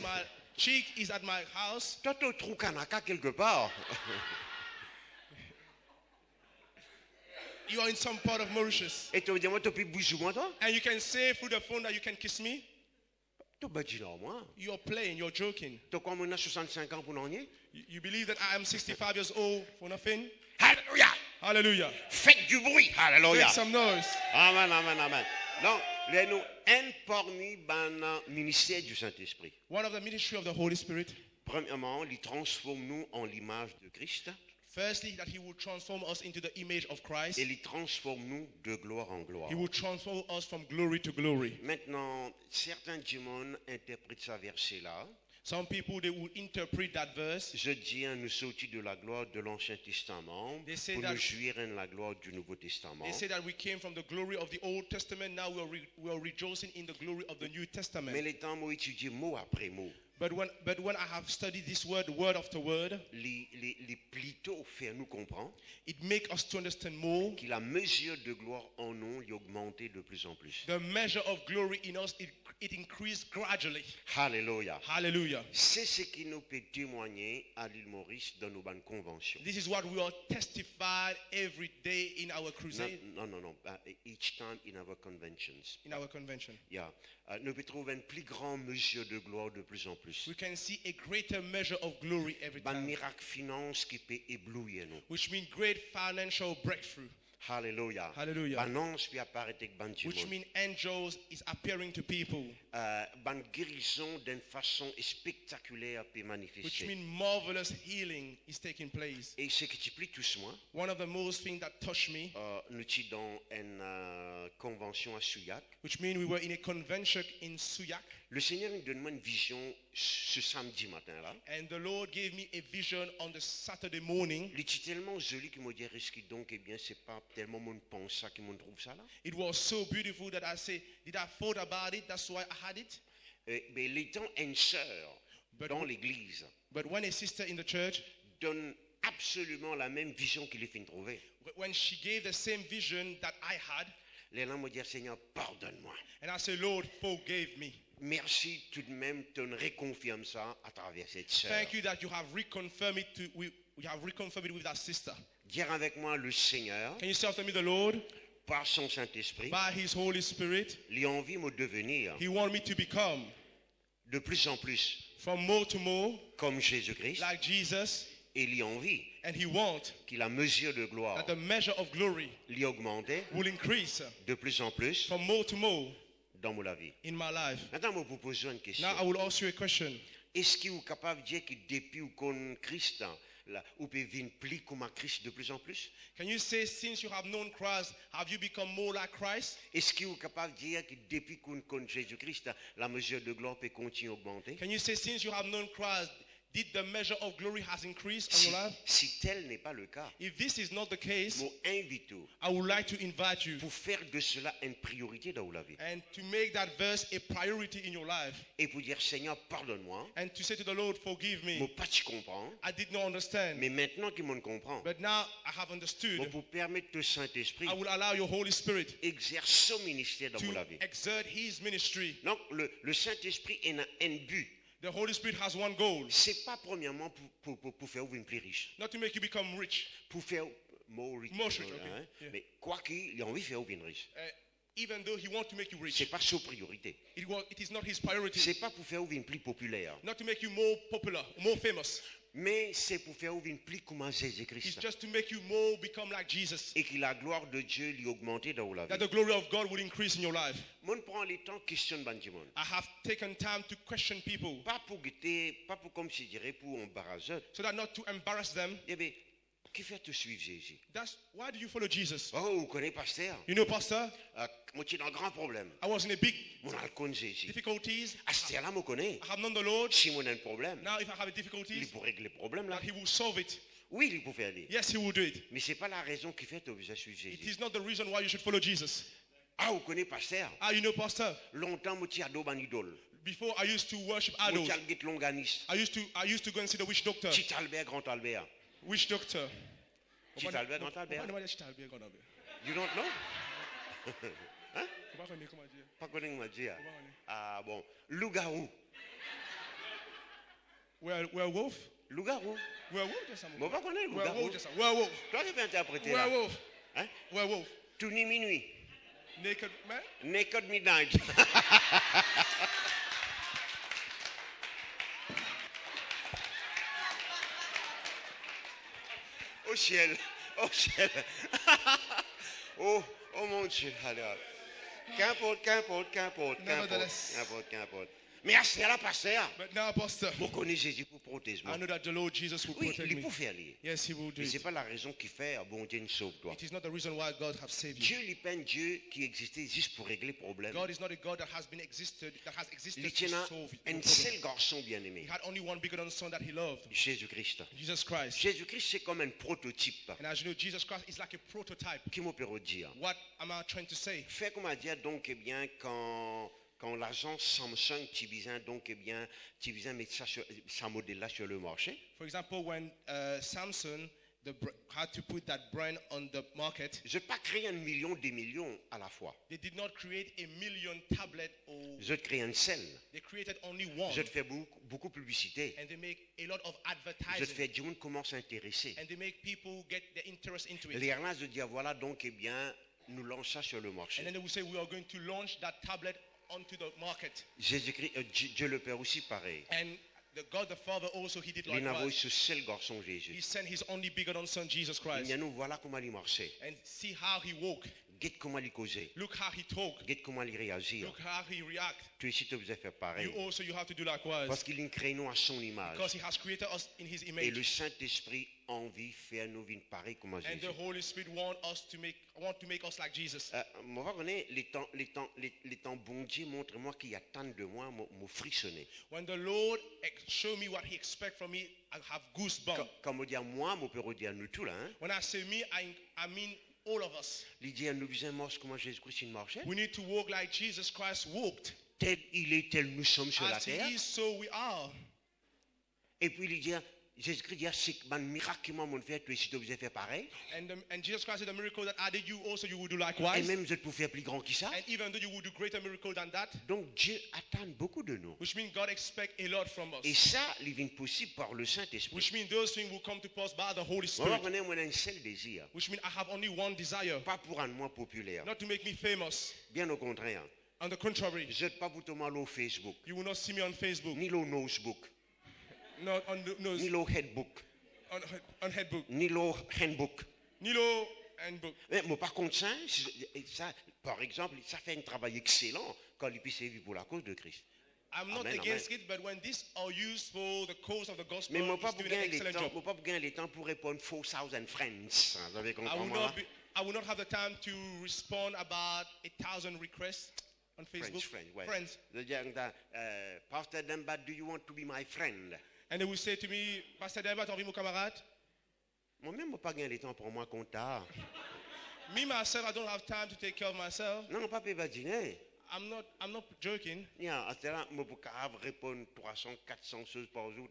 Chick is at my house. Toi, tu trouves Kanaka quelque part. You are in some part of Mauritius. Et tu me dis, moi, tu peux bouger moi, toi? And you can say through the phone that you can kiss me. Tu vas dire, moi. You're playing, you're joking. Tu crois que 65 ans pour n'en y? You believe that I am 65 years old for nothing? Alléluia. Hallelujah. Faites du bruit. Alléluia. Make some noise. Amen, amen, amen. Donc, nous parmi le ministère du Saint-Esprit. One of the ministry of the Holy Spirit. Premièrement, il transforme nous en l'image de Christ. Firstly, that he will transform us into the image of Christ. Et il transforme nous de gloire en gloire. He will transform us from glory to glory. Maintenant, certains démons interprètent ce verset-là. Some people, they will interpret that verse. Je dis, nous sortis de la gloire de l'Ancien Testament pour nous jouir en la gloire du Nouveau Testament. They say that we came from the glory of the Old Testament. Now we are rejoicing in the glory of the New Testament. Mais les temps m'ont étudié mot après mot. But when I have studied this word after word, les plutôt faire nous comprendre. It makes us to understand more. Que la mesure de gloire en nous est augmentée de plus en plus. The measure of glory in us, it increased gradually. Hallelujah. Hallelujah. C'est ce qui nous peut témoigner à l'île Maurice dans nos bonnes conventions. This is what we are testified every day in our crusade. No. Each time in our conventions. In our convention. Yeah. Nous pouvons trouver une plus grande mesure de gloire de plus en plus. We can see a greater measure of glory every time. Un miracle finance qui peut éblouir nous. Which means great financial breakthrough. Hallelujah. Hallelujah. Annonce puis apparaître avec ban Which means angels is appearing to people. Ban guérison d'une façon spectaculaire peut manifester. Which means marvelous healing is taking place. Et ce qui t'y tous moi. One of the most things that touched me. Nous étions dans une convention à Souillac. Which means we were in a convention in Souillac. Le Seigneur nous donne une vision ce samedi matin là. And the Lord gave me a vision on the Saturday morning. Il était tellement joli qu'il m'a dit risque donc eh bien c'est pas tellement mon pense ça qui me trouve ça là. It was so beautiful that I say, did I thought about it? That's why I had it. Mais l'étant une sœur dans l'église. But when a sister in the church donne absolument la même vision qu'il est fin de trouver. When she gave the same vision that I had. Les gens me disent Seigneur pardonne-moi. And I say Lord forgave me. Merci tout de même de nous reconfirmer ça à travers cette sœur. Thank you that you have reconfirmed it we have reconfirmed it with that sister. Dire avec moi le Seigneur. Can you say after me the Lord? Par son Saint-Esprit. By His Holy Spirit. Il a envie de devenir. He wants me to become. De plus en plus. From more to more. Comme Jésus-Christ. Like Jesus. Et il a envie. And he wants. Que la mesure de gloire. That the measure of glory. Lui augmenter. Will increase. De plus en plus. From more to more. Dans ma vie. In my life. Maintenant, je vous pose une question. Now I will ask you a question. Est-ce que vous êtes capable de dire que depuis ou qu'on Christ, vous pouvez venir plus comme un Christ de plus en plus? Can you say since you have known Christ, have you become more like Christ? Est-ce que vous êtes capable de dire que depuis qu'on connaît Jésus-Christ, la mesure de gloire peut continuer à augmenter? Can you say since you have known Christ, did the measure of glory has increased in your life? Si tel n'est pas le cas, if this is not the case, I would like to invite you pour faire de cela une priorité dans la vie. And to make that verse a priority in your life. Et pour dire Seigneur pardonne-moi. And to say to the Lord forgive me. Moi pas tu comprends. I did not understand. Mais maintenant qu'il m'en comprend. But now I have understood. Moi pour permettre au Saint-Esprit. I will allow your Holy Spirit exerce son ministère dans la vie. To exert His ministry. Donc le Saint-Esprit a un but. The Holy Spirit has one goal. C'est pas premièrement pour faire vous plus riche. Not to make you become rich. Pour faire more rich. More rich, okay. Hein? Yeah. Mais quoi qu'il a envie de faire vous riche. Even though he wants to make you rich. C'est pas sa priorité. It is not his priority. C'est pas pour faire vous plus populaire. Not to make you more popular, more famous. Mais c'est pour faire vous plus comme Jésus-Christ. It's just to make you more become like Jesus. Et que la gloire de Dieu lui augmente dans la vie. That the glory of God will increase in your life. Mon prend le temps question Benjamin. I have taken time to question people. Pas pour guetter, pas pour comme je dirais pour embarrasser. So that not to embarrass them. Eh bien, qui fait te suivre Jésus? That's why do you follow Jesus? Oh, vous connaissez pasteur? You know pastor? Moi j'ai un grand problème. I was in a big difficulties. À ce là, moi connais. I have known the Lord. Si moi j'ai un problème. Now if I have a difficulty, il peut régler le problème là. He will solve it. Oui, il peut faire aller. Yes, he will do it. Mais c'est pas la raison qui fait que vous suivre Jésus. It is not the reason why you should follow Jesus. Ah, vous connaissez pasteur? Ah, you know pastor? Longtemps moi j'ai adoré un idole. Before I used to worship idols. I used to go and see the witch doctor. Petit Albert, grand Albert. Witch doctor. Petit Albert, grand Albert. You don't know? Hein? Pas connu comment dire. Ah bon, loup-garou. Werewolf? Loup-garou. Werewolf, c'est ça. Bon, pas connaître loup-garou. Werewolf, c'est ça. Werewolf. Toi, tu peux interpréter là. Werewolf. Hein? Werewolf. Tout ni minuit. Naked man? Naked midnight. Au ciel. Au ciel. Oh mon Dieu. Allez, allez. Qu'importe. Mais à ce là, pasteur, But now, Pastor, vous connaissez Jésus pour protéger moi. I know that the Lord Jesus will Oui, protect il me. peut faire lier. Yes, He will do Mais ce n'est it. pas la raison qui fait, bon Dieu, nous sauve toi. It is not the reason why God have saved you. Dieu n'est pas un Dieu qui existait juste pour régler le problème. God is not a God that has existed Il to tient solve un your seul problem. garçon bien-aimé, He had only one begotten son that He loved, Jésus-Christ. Jesus Christ. Jésus-Christ, c'est comme un prototype. And as you know, Jesus Christ is like a prototype. Qui m'opère dire? What am I trying to say? Fait comme à dire donc, eh bien, quand l'agence Samsung, tu viens donc, eh bien, tu viens mettre ça modèle-là sur le marché. For example, when Samsung had to put that brand on the market, Je n'ai pas créé 1 million, 2 millions à la fois. they did not create a million tablet or Je crée un seul. they created only one. Je te fais beaucoup de publicité. And they make a lot of Je te advertising. fais du monde commence à s'intéresser. And they make people get their interest into it. Les là de dire voilà donc eh bien nous lançons ça sur le marché. And then they will say, we are going to launch that tablet onto the market. Jésus-Christ, Dieu le Père aussi pareil. And God the Father also, He did Il a envoyé likewise. ce seul garçon He Jésus. sent His only begotten Son, Jesus Il Christ. y a nous voilà comment il marchait. And see how He walked. Guette comment il causait. Look how He talked. Guette comment il réagit. Look how He reacted. Tu ici tu vous faire pareil. You also, you have to do likewise. Parce qu'il crée nous à son image. Because He has created us in His Et image. le Saint-Esprit a envie de faire nous vivre pareil comme And Jésus. the Holy Spirit want to make us like Jesus. Moi, vous connaissez, les temps bon Dieu, montre-moi qu'il y a tant de moi, me frissonner. When the Lord show me what He expects from me, I have goosebumps. Comme on dit à moi, mon père dit à nous tous là. Hein? When I say me, I mean all of us. Il dit à nous besoin de comment Jésus-Christ il marchait. We need to walk like Jesus Christ walked. Tel il est, tel nous sommes sur la As He terre. is, so we are. Et puis il dit, Jésus-Christ dit, c'est un miracle qui m'a fait, toi ici tu vous faire pareil. And Jesus Christ did a miracle that I did, you also you will do Et likewise. même vous êtes pour faire plus grand que ça. And even though you will do greater miracle than that, Donc Dieu attend beaucoup de nous. which means God expects a lot from Et us. ça, il vient possible par le Saint-Esprit. Which means those things will come to pass by the Holy Moi, Spirit. je connais un seul désir. Which means I have only one desire, Pas pour un moi populaire. not to make me famous. Bien au contraire. On the contrary, Je ne pas pour tomber au Facebook. you will not see me on Facebook, Ni le Nosebook. not on the nose, Ni le Headbook. on Headbook, Ni le Handbook. Nilo and book. Mais par contre, ça, par exemple, ça fait un travail excellent quand il puisse vivre pour la cause de Christ. I'm not Amen, against amen. it, but when these are used for the cause of the gospel, Mais moi, he's pas doing an gagner les excellent temps, job. moi, pas gagner les temps pour répondre 4,000 friends. Vous avez I compris will moi? I will not have the time to respond about 1,000 requests on Facebook. Friends, ouais. Friends. Je dis, Pastor Demba, do you want to be my friend? And they will say to me, Pastor Demba, t'as envie mon camarade? Moi-même, moi, pas gagner les temps pour moi comptable. Me, myself, I don't have time to take care of myself. Non, pas pas dîner. I'm not joking. À ce là, moi, pour répondre 300, 400 choses par jour.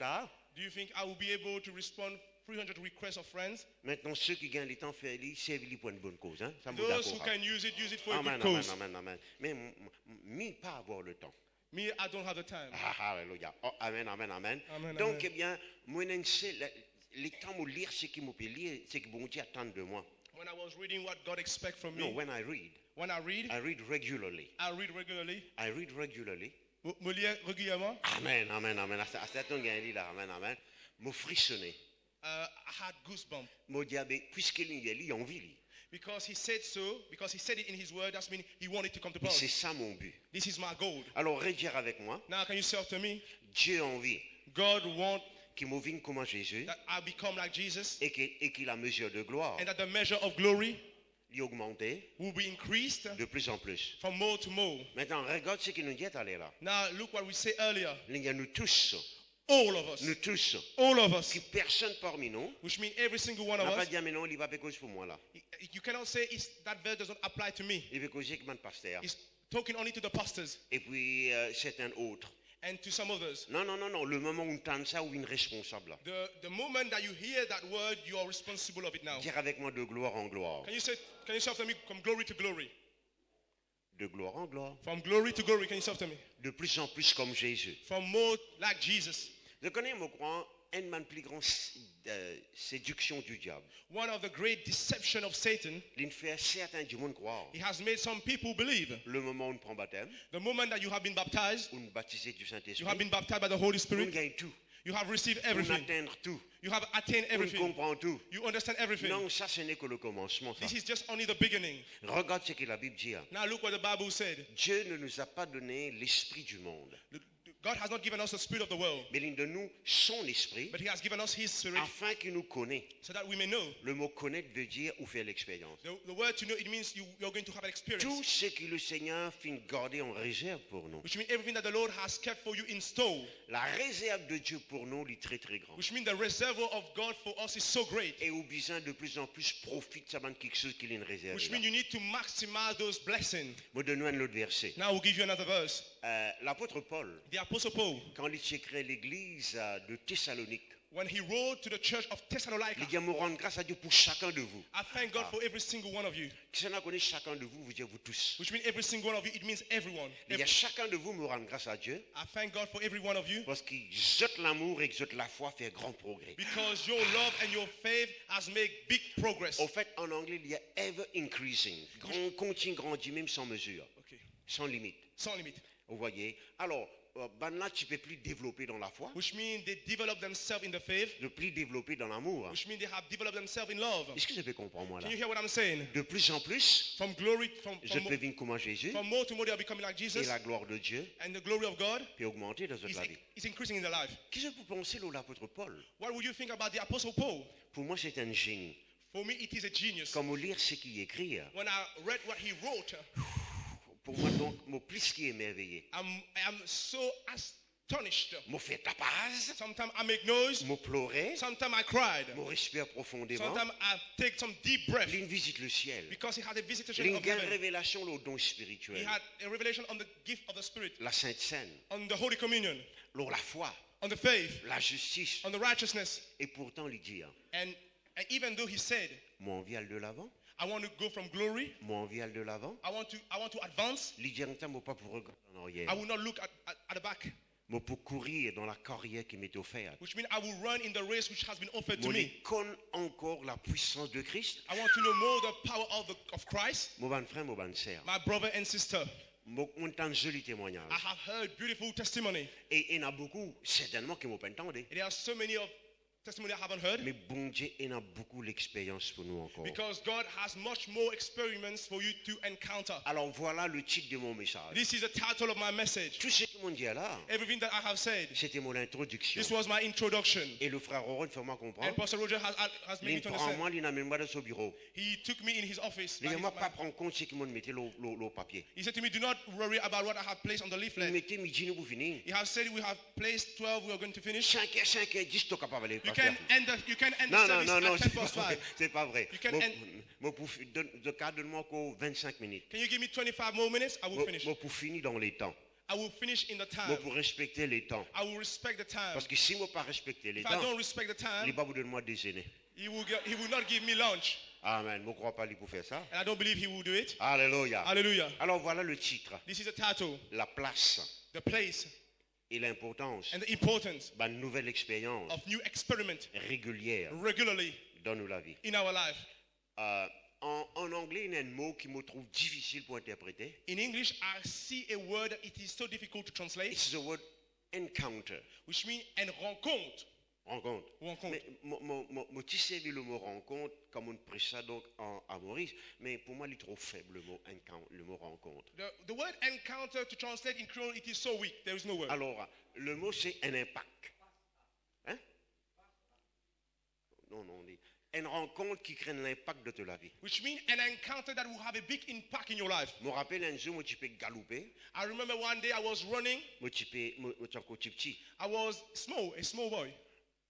Do you think I will be able to respond 300 requests of friends? Maintenant, ceux qui gagnent les temps, servent pour une bonne cause. Hein? Ça me Those who d'accord. can use it for a Amen, good amen, cause. amen, amen. Mais pas avoir le temps. Me, I don't have the time. Alléluia. Oh, amen, amen, amen. Amen, Donc, amen. eh bien, moi, les temps où lire ce qui me peut lire, c'est que bon Dieu attend de moi. When I was reading what God expects from No, me, when I read read regularly. I read regularly. I read regularly. Me lire régulièrement. Amen, amen, amen. À cet instant, là, amen, amen. Me frissonner. I had goosebumps Me dire, puisqu'il y a il a envie. because he said so. Because he said it in his word. That means he wanted to come to Et c'est pass. ça mon but. This is my goal. Alors, redire avec moi, Now, can you say after me? Dieu a envie God wants qu'il me vienne comme Jésus that I become like Jesus, et qu'il a mesure de gloire and that the measure of glory lui augmenter will be increased de plus en plus. from more to more. Maintenant, regarde ce qu'il nous dit aller là. Now, look what we say earlier. Il y a nous tous, All of us. All of us. qui personne parmi nous Which means every single one n'a of pas us. dit, mais non, il va pas cause pour moi là. You cannot say that verse does not apply to me. Il va causer comme un pasteur. It's talking only to the pastors Et puis, certains autres. and to some others. Non, le moment où on entend ça, ou une responsable là. The moment that you hear that word, you are responsible of it now. Dire avec moi de gloire en gloire. Can you say after me, from glory to glory? De gloire en gloire. From glory to glory, can you say after me? De plus en plus comme Jésus. From more like Jesus. Je connais, mon croix, une des plus grandes séductions du diable. One of the great deception of Satan, Il fait certains du monde croire. he has made some people believe Le moment où on prend baptême, the moment that you have been baptized, où on baptisé du you Saint-Esprit, have been baptized by the Holy on Spirit, gagne tout. you have received On everything, atteint tout. you have attained On everything, comprend tout. you understand everything. Non, ça, ce n'est que le commencement. Ça. This is just only the beginning. Regarde ce que la Bible dit. Now look what the Bible said. Dieu ne nous a pas donné l'esprit du monde, God has not given us the spirit of the world, mais il donne nous son esprit but he has given us his spirit afin qu'il nous connaisse. so that we may know. Le mot connaître veut dire ou faire l'expérience. The word to know, it means you're going to have an experience. Tout ce que le Seigneur finit garder en réserve pour nous. Which means everything that the Lord has kept for you in store. La réserve de Dieu pour nous est très très grande. Which means the reservoir of God for us is so great. Et au besoin de plus en plus profite ça de quelque chose qu'il est une réserve. Which means you need to maximize those blessings. Je donne un autre verset. Now we'll give you another verse. L'apôtre Paul, The Apostle Paul, quand il écrit l'église de Thessalonique, when he wrote to the church of il Thessalonica, dit, me rendre grâce à Dieu pour chacun de vous. I thank God for every single one of you. Si on connaît chacun de vous, vous dites vous tous. Which means every single one of you, it means everyone. Il y a chacun de vous me rendre grâce à Dieu I thank God for every one of you parce qu'il jette l'amour et exhorte la foi fait grand progrès. because your love and your faith has made big progress. Au fait, en anglais, il y a ever increasing. Continue grandir même sans mesure, Okay. sans limite. Sans limit. Vous voyez? Alors, là, tu peux plus développer dans la foi, Which means they develop themselves in the faith. de plus développer dans l'amour. Which means they have developed themselves in love. Est-ce que je peux comprendre moi là? Can you hear what I'm saying? De plus en plus, From glory, from je peux vivre comme Jésus from more to more, they are becoming like et Jesus. la gloire de Dieu And the glory of God peut augmenter dans toute la vie. is increasing in their life. Qu'est-ce que vous pensez de l'apôtre Paul? What would you think about the Apostle Paul? Pour moi, c'est un génie. For me, it is a genius. Quand on lit ce qu'il écrit, When I read what he wrote, pour moi, donc, mon plus qui est émerveillé. I am so astonished. Mon fait la base, Sometimes I make noise. mon pleurer, Sometimes I cried. mon respire profondément. Sometimes I take some deep breath Il visite le ciel. because he had a visitation Il of a une heaven. révélation au don He spirituel. had a revelation on the gift of the Spirit, La Sainte Seine, on the Holy Communion, la foi, on the faith, la justice. on the righteousness. Et pourtant, il dit, And even though he said, moi, on vient de l'avant. I want to go from glory, Moi, on vient de l'avant. I want to advance, Il dit, moi, pas pour regarder en arrière. I will not look at the back. Moi, pour courir dans la carrière qui m'est offerte. Which means I will run in the race which has been offered to Moi, me. je connais encore la puissance de Christ. I want to know more the power of Christ, Mon bon frère, mon bon sœur. my brother and sister. Mon entend joli témoignage. I have heard beautiful testimony. Et il y en a beaucoup, certainement, qui m'ont pas entendu. There are so many of testimony I haven't heard Mais bon Dieu, il y en a beaucoup l'expérience pour nous encore. because God has much more experiments for you to encounter. Alors voilà le titre de mon message. This is the title of my message. Tout ce que mon Dieu là, Everything that I have said, c'était mon introduction. this was my introduction. Et le frère Aaron fait moi And comprendre. Pastor Roger has made Il me to prend understand. moi, il n'amène pas dans son bureau. He took me in his office. Il ne m'a pas prendre compte de ce que mon mettait le papier. He said to me, do not worry about what I have placed on the Il leaflet. mettait midi nous pour finir. He has said we have placed 12, we are going to finish. 5h10, tu es capable d'aller. You can end the Non, service non, at 10 c'est past pas 5. vrai. C'est pas vrai. You can Donne-moi encore 25 minutes. Can you give me 25 more minutes? I will finish. Moi, pour finir dans les temps. I will finish in the time. Moi, pour respecter les temps. I will respect the time. Parce que si moi pas respecter les If I temps, don't respect the il time, va vous donner moi déjeuner. he will not give me lunch. Amen. Je ne crois pas lui pour faire ça. And I don't believe he will do it. Alléluia. Hallelujah. Alors voilà le titre. This is the title, La place the place, et l'importance and the importance d'une nouvelle expérience of new experiment régulière regularly dans nos vies. in our life. En anglais, il y a un mot qui me trouve difficile pour interpréter. In English, I see a word that it is so difficult to translate, It's the word encounter. which means une rencontre. Rencontre. Rencontre. Mais mon petit servi le mot rencontre comme on prêche ça donc à Maurice, mais pour moi il est trop faible le mot rencontre. The word encounter to translate in Creole, it is so weak. There is no word. Alors le mot c'est un impact. Hein? Non, on dit une rencontre qui crée l'impact de toute la vie. Which means an encounter that will have a big impact in your life. Je me rappelle un jour, moi tu peux galoper, I remember one day I was running. moi tu peux encore petit. I was a small boy.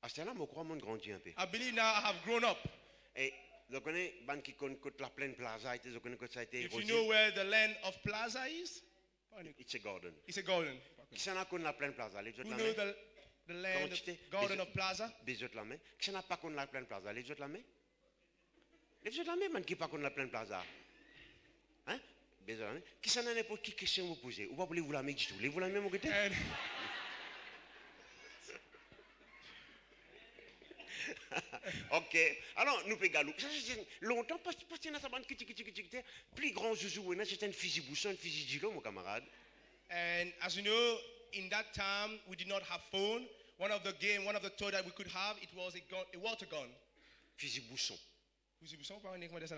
À ce là, je crois que je grandis un peu. I believe now I have grown up. Et je connais ban qui connaît la plaine plaza, je connais que ça a été If you know where the land of Plaza is, It's a garden. it's a garden. Qui s'en a connu la plaine plaza, les Who autres la know main. the land, tu t'es- garden les- of Plaza? Les autres la main. Qui s'en a pas connu la plaine plaza, les autres la main. Les autres la main, man qui pas connu la plaine plaza. Hein? Les autres la main. Qui s'en a n'importe qui question vous poser. Ou pas voulez-vous la main du tout. Voulez-vous la main mon côté? And Ok. Alors, nous pégons. Ça, c'est longtemps, parce qu'il y a un plus grand zouzou, c'est un fusil bousson, un fusil d'îlot, mon camarade. And as you know, in that time, we did not have phone. One of the toys that we could have, it was a water gun. Fusil bousson. Fusil bousson, pas uniquement de ça.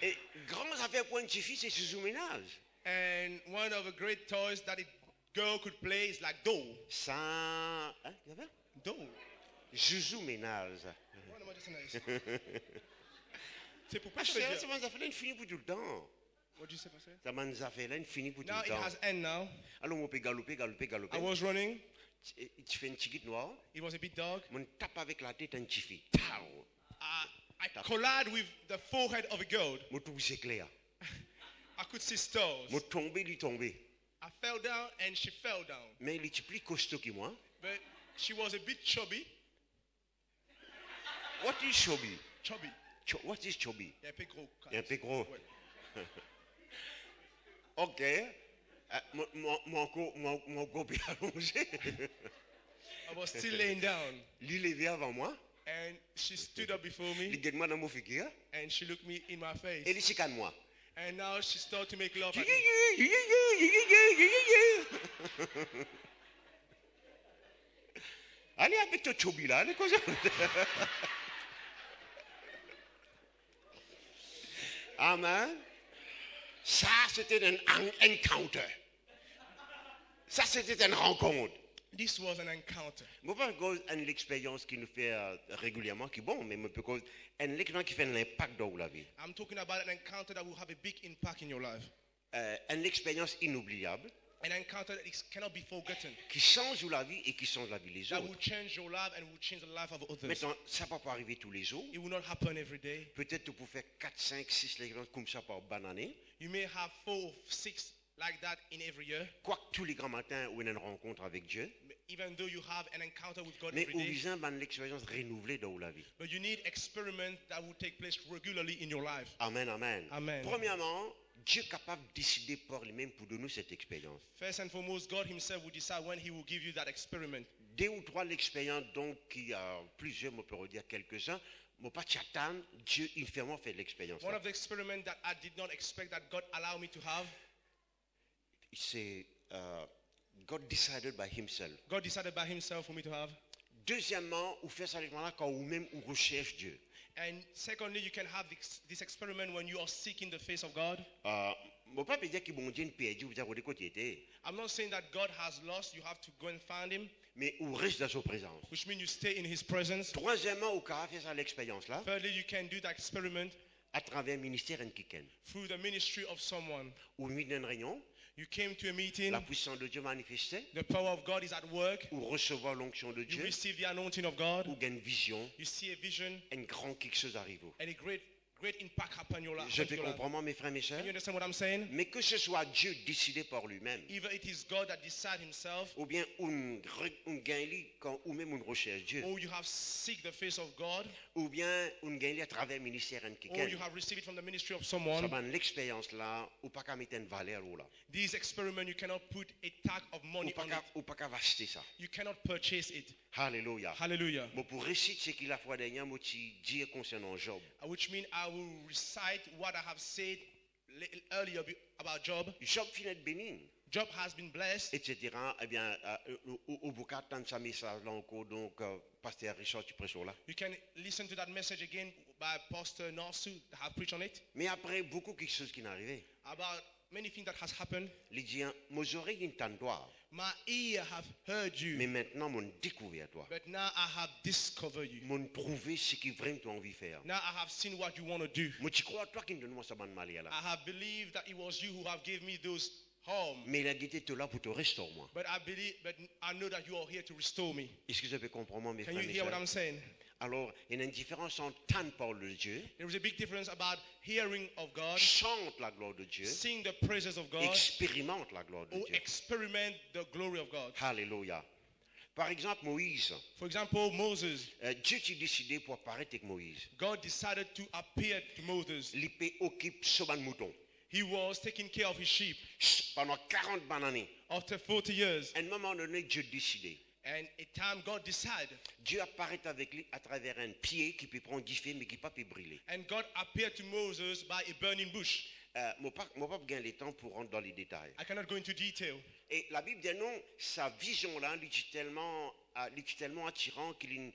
Et grandes affaires pour une petite fille, c'est zouzou ménage. And one of the great toys that a girl could play is like doll. Ça, hein, il y avait? Doll. Zouzou ménage. C'est pour Ah, ça m'a fait fini pour tout le temps. What do you say, Pastor? Ça m'a fait fini pour tout Now le it temps. has end now. Alors, on peut galoper. I was running. Tu fais une chiquite noire. It was a big dog. On tape avec la tête un petit fille. I collide with the forehead of a girl. Mon tout c'est clair. I could see stars. Mon tombé, lui tombé. I fell down and she fell down. Mais il est plus costaud que moi. But she was a bit chubby. What is chubby? Chubby. What is chubby? Il est un peu gros. Il est un peu gros. Ouais. Ok. Mon corps est allongé. I was still laying down. Lui levé avant moi. And she stood up before Il me. regarde moi dans mon figure. And she looked me in my face. Et il chicane moi. And now she started to make love at me. Allez avec ton chubby là, allez comme ça. Amen. Ça, c'était un encounter. Ça, c'était une rencontre. This was an encounter. Moi, pas cause une expérience qui nous fait régulièrement, qui est bon, mais cause une expérience qui fait un impact dans la vie. I'm talking about an encounter that will have a big impact in your life. Une expérience inoubliable. An encounter that cannot be forgotten. Qui change la vie et qui change la vie des That autres. will change your life and will change the life of others. Maintenant, ça ne peut pas arriver tous les jours. It will not happen every day. Peut-être que vous pouvez faire 4, 5, 6 expériences comme ça par bonne année. You may have 4 or 6 like that in every year. Quoique tous les grands matins, on a une rencontre avec Dieu. Even though you have an encounter with God Mais every on day. besoin d'une expérience renouvelée dans la vie. But you need experiments that will take place regularly in your life. Amen, amen. Amen. Premièrement, Dieu est capable de décider par lui-même pour donner cette expérience. First and foremost, God himself will decide when he will give you that experiment. 2 ou 3 l'expérience, donc, qui a plusieurs, on peut dire quelques-uns. Mais pas t'attendre, Dieu, il fait vraiment fait l'expérience. One of the experiments that I did not expect that God allowed me to have. C'est God decided by himself. God decided by himself for me to have. Deuxièmement, vous faites ça avec moi quand vous-même vous recherchez Dieu. And secondly, you can have this experiment when you are seeking the face of God. Mon papa dit que bon Dieu perdu, vous avez côté était. I'm not saying that God has lost, you have to go and find him, Mais vous restez dans sa présence. which means you stay in his presence. Troisièmement, vous pouvez faire ça l'expérience là Thirdly, you can do that experiment à travers un ministère en quiconque. through the ministry of someone. Ou venez d'une réunion, You came to a meeting, la puissance de Dieu manifestée, the power of God is at work, ou recevoir l'onction de you Dieu, receive the anointing of God, ou gagne une vision, you see a vision, un grand quelque chose arrive. and a great impact happen in your life. Je fais comprendre, mes frères, mes Can sœurs. you understand what I'm saying? Mais que ce soit Dieu décidé par lui-même, Either it is God that decides himself, ou bien on gagne quand ou même on recherche Dieu, or you have seek the face of God, ou bien on gagne à travers le ministère en or quiconque. you have received it from the ministry of Ça someone. va l'expérience là, ou pas qu'à mettre une valeur là, These experiments, you cannot put a tag of money on it. ou pas qu'à acheter ça. You cannot purchase it. Alléluia. Hallelujah. Bon, pour réciter ce qu'il a fait dernière, moi tu dis concernant Job. Which means I will recite what I have said earlier about Job. Job finit béni, Job has been blessed. etc. Eh bien, au bout de ce message là encore, donc pasteur Richard, tu prêches là. You can listen to that message again by Pastor Narsu that have preached on it. Mais après beaucoup quelque chose qui est arrivé. About many things that has happened. Il dit, mes oreilles t'entendent, My ear have heard you, mais maintenant mon découvert toi, but now I have discovered you. mon prouvé ce qui vraiment tu as envie de faire. Now I have seen what you want to do. Moi tu crois toi qui me donne moi ça bonne mal là. I have believed that it was you who have given me those harm. Mais il a été là pour te restaurer moi. But I know that you are here to restore me. Est-ce que je peux comprendre mes Can frères you et hear what I'm sœurs? saying? Alors, il y a une différence entre entendre parole de Dieu, There is a big difference about hearing of God, chante la gloire de Dieu, sing the praises of God, expérimente la gloire de or Dieu. experiment the glory of God. Alléluia. Par exemple, Moïse, For example, Moses. Dieu a décidé pour apparaître avec Moïse. God decided to appear to Moses. Il peut occuper ce ban mouton. He was taking care of his sheep. Pendant 40 années. After 40 years, À un moment donné, Dieu a décidé. And a time God decide. Dieu apparaît avec lui à travers un pied qui peut prendre du feu mais qui ne peut pas brûler. And God appeared to Moses by a burning bush. Moi, pas gagner le temps pour rentrer dans les détails. I cannot go into detail. Et la Bible dit non, sa vision-là, lui est tellement attirant qu'il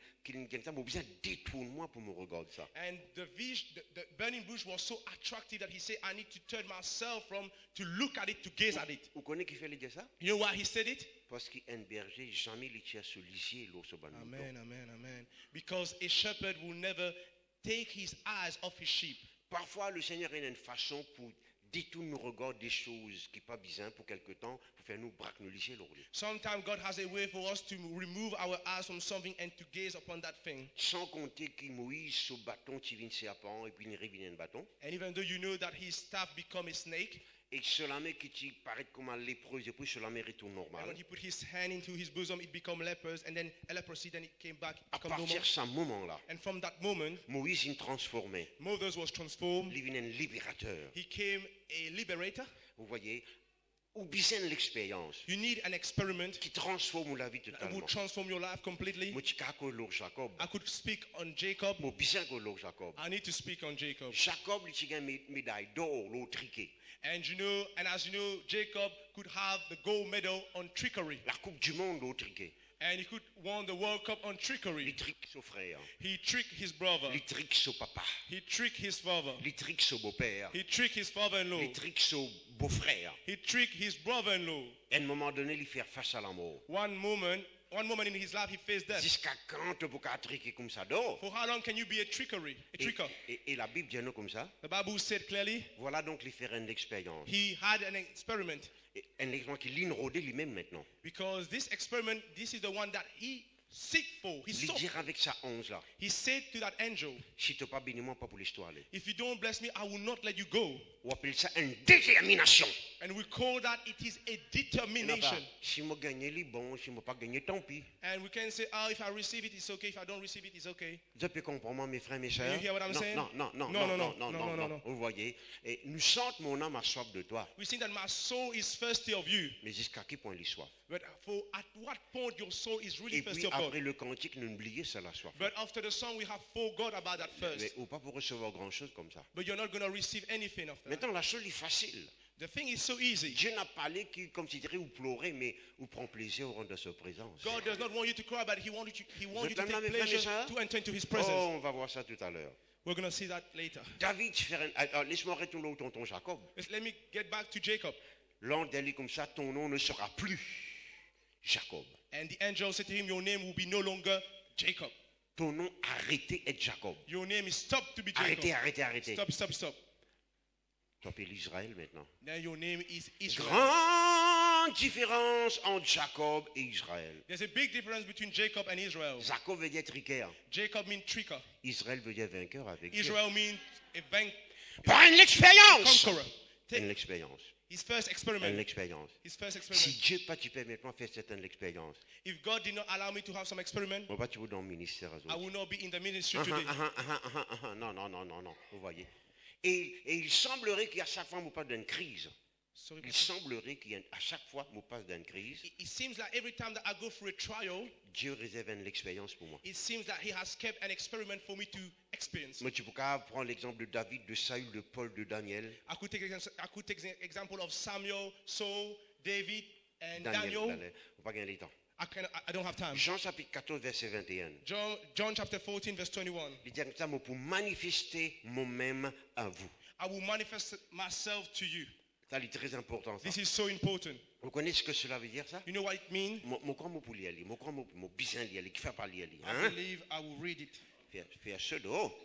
a besoin de détourner-moi pour me regarder ça. And the burning bush was so attractive that he said, I need to turn myself from to look at it, to gaze at it. Vous connaissez qui fait dire ça? You know why he said it? Parce qu'un berger jamais il tient sur lisier l'eau sur le Amen, amen, amen. Because a shepherd will never take his eyes off his sheep. Parfois, le Seigneur a une façon pour détourner nos regards des choses qui ne sont pas bien pour quelque temps, pour faire nous braquer nos lisier l'eau. Sometimes God has a way for us to remove our eyes from something and to gaze upon that thing. Sans compter qu'il Moïse sur bâton, tu viens serpent et puis il revient un bâton. And even though you know that his staff become a snake. Et cela met qui paraît comme un lépreux et puis cela met retourne normal. And when he put his hand into his bosom, it became lepers, and then a leprosy, then it came back. À partir de ce moment-là, and from that moment, Moïse s'est transformé. Moses was transformed. Il devient un libérateur. He came a liberator. Vous voyez, ou bien l'expérience. You need an experiment qui transforme la vie totalement. It will transform your life completely. I could speak on Jacob. I need to speak on Jacob. Jacob il a une médaille d'or l'autre triqué. And as you know, Jacob could have the gold medal on trickery. La Coupe du Monde l'autre triqué. And he could won the World Cup on trickery. Il trique son frère. He tricked his brother. Il trique son papa. He tricked his father. Il trique son beau-père. He tricked his father-in-law. Il trique son beau-frère. He tricked his brother-in-law. À un moment donné, il fait face à la mort. One moment in his life, he faced death. Jusqu'à quand tu peux triquer comme ça d'or? For how long can you be a tricker? Et la Bible dit non comme ça. The Bible said clearly. Voilà donc les faire une expérience. He had an experiment. Un expérience qu'il l'inrodé lui-même maintenant. Because this experiment, this is the one that he seek for. He sought. Avec sa onze là. He said to that angel, si tu pas béni moi pas pour l'histoire. If you don't bless me, I will not let you go. On appelle ça une détermination. And we call that it is a determination. Si moi gagner les bon, si moi pas gagner tant pis. And we can say, oh, if I receive it, it's okay. If I don't receive it, it's okay. Vous pouvez comprendre mes frères, mes sœurs. You hear what I'm saying? Non. Vous voyez, et nous sentons mon âme a soif de toi. We see that my soul is thirsty of you. Mais jusqu'à quel point il est soif? But at what point your soul is really thirsty of God? Et puis après le cantique, nous oublions ça la soif. But after the song, we have forgot about that first. Mais ou pas pour recevoir grand chose comme ça. But you're not going to receive anything of that. Maintenant la chose est facile. The thing is so easy. Dieu n'a pas parlé comme tu dirais ou pleurer, mais ou prend plaisir au rang de sa présence. God does not want you to cry, but He wants you to take pleasure to enter into His presence. Oh, on va voir ça tout à l'heure. We're going to see that later. David, laisse-moi retourner au tonton Jacob. Let me get back to Jacob. L'ange dit comme ça, ton nom ne sera plus Jacob. And the angel said to him, your name will be no longer Jacob. Ton nom arrêtez être Jacob. Your name is stopped to be Jacob. Arrêtez. Stop. Tu appelles Israël maintenant. Now your name is Israel. Grande différence entre Jacob et Israël. There's a big difference between Jacob and Israel. Jacob veut dire triqueur. Jacob means tricker. Israël veut dire vainqueur avec Dieu. Israel means par une expérience. Conqueror. Une expérience. His first experiment. Une expérience. His first experiment. Si Dieu pas tu permets de faire certaines expériences. If God did not allow me to have some experiment, moi pas tu dans le ministère. I will not be in the ministry today. Non. Vous voyez. Et il semblerait qu'à chaque fois, on passe d'une crise. Il semblerait qu'à chaque fois, on passe d'une crise. It seems like every time that I go through a trial, Dieu réserve une expérience pour moi. It seems that He has kept an experiment for me to experience. Mais tu peux prendre l'exemple de David, de Saül, de Paul, de Daniel. I could take an example of Samuel, Saul, David, and Daniel. On va gagner le temps. I don't have time. Jean chapitre 14 verset 21. John chapter 14 verse 21. Il dit ça pour manifester moi-même à vous. I will manifest myself to you. Ça est très important. Ça. This is so important. Vous connaissez ce que cela veut dire ça? You know what it means? Mon grand mot pour lire, mon grand mot pour bien lire, qui fait pas lire. I believe I will read it. Fais ce dos.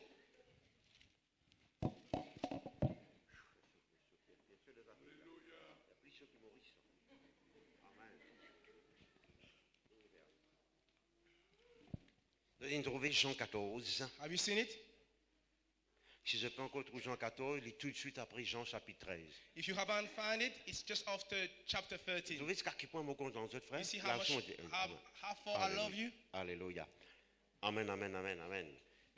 Vous avez trouvé Jean 14. Have you seen it? Si je peux encore trouver Jean 14, il est tout de suite après Jean chapitre 13. If you haven't found it, it's just after chapter 13. Vous voyez à quel point mon compte dans votre frère? You see how far I love you? Alléluia. Amen.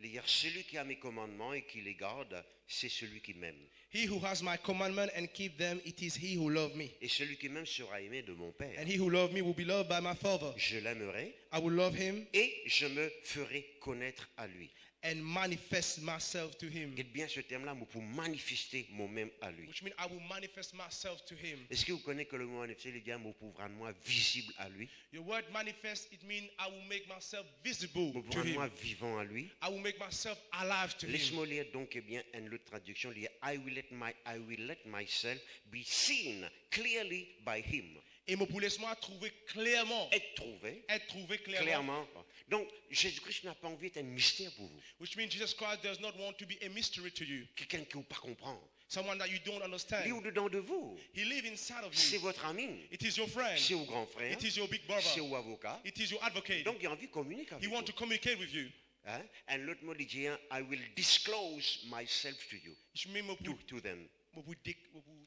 Il y a celui qui a mes commandements et qui les garde, c'est celui qui m'aime. He who has my commandment and keep them, it is he who loved me. Et celui qui m'aime sera aimé de mon Père. And he who loved me will be loved by my Father. Je l'aimerai I will love him et je me ferai connaître à lui. and manifest myself to him. Regarde bien ce terme-là, mais pour manifester moi-même à lui. Which means I will manifest myself to him. Est-ce que vous connaissez que le mot manifester, il dit un mot pour rendre moi visible à lui? Your word manifest, it means I will make myself visible Pour to rendre moi him. vivant à lui. I will make myself alive to him. Laisse-moi lire donc eh bien une autre traduction. Il dit I will let myself be seen clearly by him. Et pour laisse-moi trouver clairement. Être trouvé. Être trouvé clairement. Clairement. Donc, Jésus-Christ n'a pas envie d'être un mystère pour vous. Which means Jesus Christ does not want to be a mystery to you. Quelqu'un que vous ne pas comprendre. Someone that you don't Il est understand. au-dedans de vous. He lives inside of C'est you. votre ami. It is your friend. C'est vos grands frères. It is your big C'est brother. vos avocats. It is your advocate. Donc, il a envie de communiquer He avec wants vous. to communicate with you. Hein? Et l'autre mot dit I will disclose myself to you. Je mets mon To them.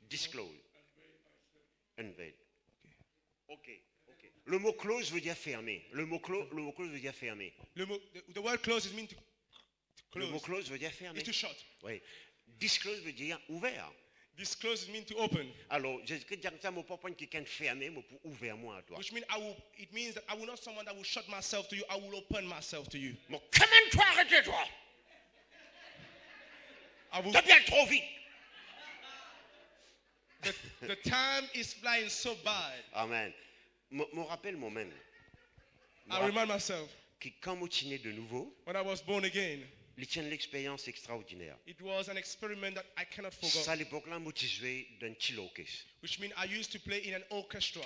Disclose. Unveil. Ok. Le mot close veut dire fermer. Le mot close veut dire fermer. The word close is mean to Le mot close. close veut dire fermer. It's to shut. Oui. Disclose veut dire ouvert. Disclose is mean to open. Alors, Jésus-Christ dit ça, moi, pas prendre quelqu'un de fermé, mais pour ouvrir moi à toi. Which means it means that I will not someone that will shut myself to you. I will open myself to you. Bon, comment toi, arrête-toi. T'as bien trop vite. The time is flying so bad. Amen. Me rappelle moi-même. I remind myself Que quand je suis né de nouveau, when I was born again, il tient l'expérience extraordinaire. it was an experiment that I cannot Ça, à forget. l'époque-là, je jouais d'un petit orchestre. Which means I used to play in an orchestra.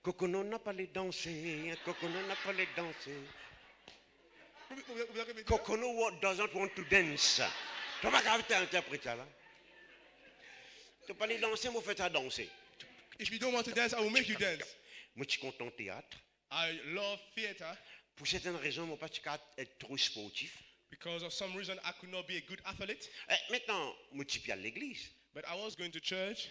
Cocono n'a pas les danser, Cocono n'a pas les danser. Cocono doesn't want to dance. Tu vas pas interpréter ça là. Tu pas les danser, moi fais ça danser. If you don't want to dance, I will make you dance. Moi je suis content théâtre. I love theater Pour certaines raisons, moi pas être trop sportif. because of some reason I could not be a good athlete. Maintenant, moi je suis à l'église. But I was going to church.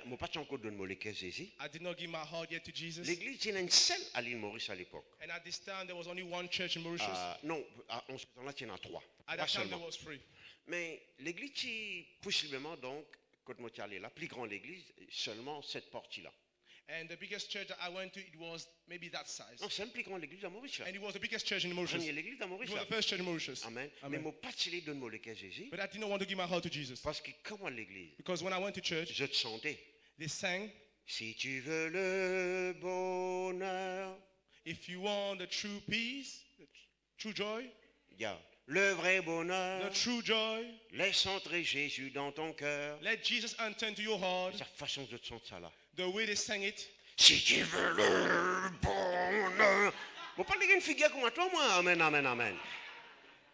Moi pas encore donné mon l'église ici. I did not give my heart yet to Jesus. L'église il y en a une seule à l'île Maurice à l'époque. And at this time, there was only one church in Mauritius. Non, en ce temps-là, il y en a trois. At Pas that time, there seulement. was three. Mais l'église, qui, possiblement, donc, quand moi suis allé la plus grande église, seulement cette partie-là. And the biggest church that I went to, it was maybe that size. Non, c'est la plus grande église à Maurice. And it was the biggest church in Mauritius. Première l'église à It Maurice. was the first church in Mauritius. Amen. Mais Amen. moi, pas de donne moi l'église Jésus. But I did not want to give my heart to Jesus. Parce que, comme à l'église, Because when I went to church, je te chantais. they sang, Si tu veux le bonheur, if you want the true peace, the true joy, yeah, le vrai the bonheur, true joy, laisse entrer Jésus dans ton cœur. let Jesus enter into your heart. C'est la façon de chanter ça là. The way they sang it. Si tu veux le bonheur. Vous parlez d'une figure comme toi, moi. Amen, amen, amen.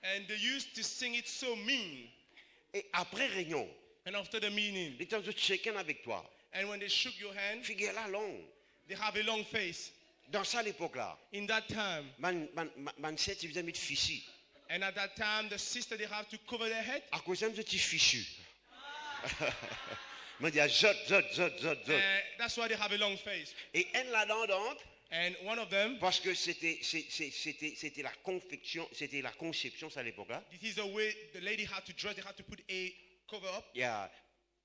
And they used to sing it so mean. Et après réunion, And after the meaning, les temps de chacun avec toi. and when they shook your hand, Figure là longue. they have a long face. Dans ça, à l'époque-là, In that time, man sait, ils avaient mis fichu. and at that time, the sister, they have to cover their head. À cause de petit fichu. Me dit, zot. That's why they have a long face. Et elle là-dedans, donc, And one of them, parce que c'était la confection, c'était la conception, ça, à l'époque-là. this is the way the lady had to dress. They had to put a cover up. Il y a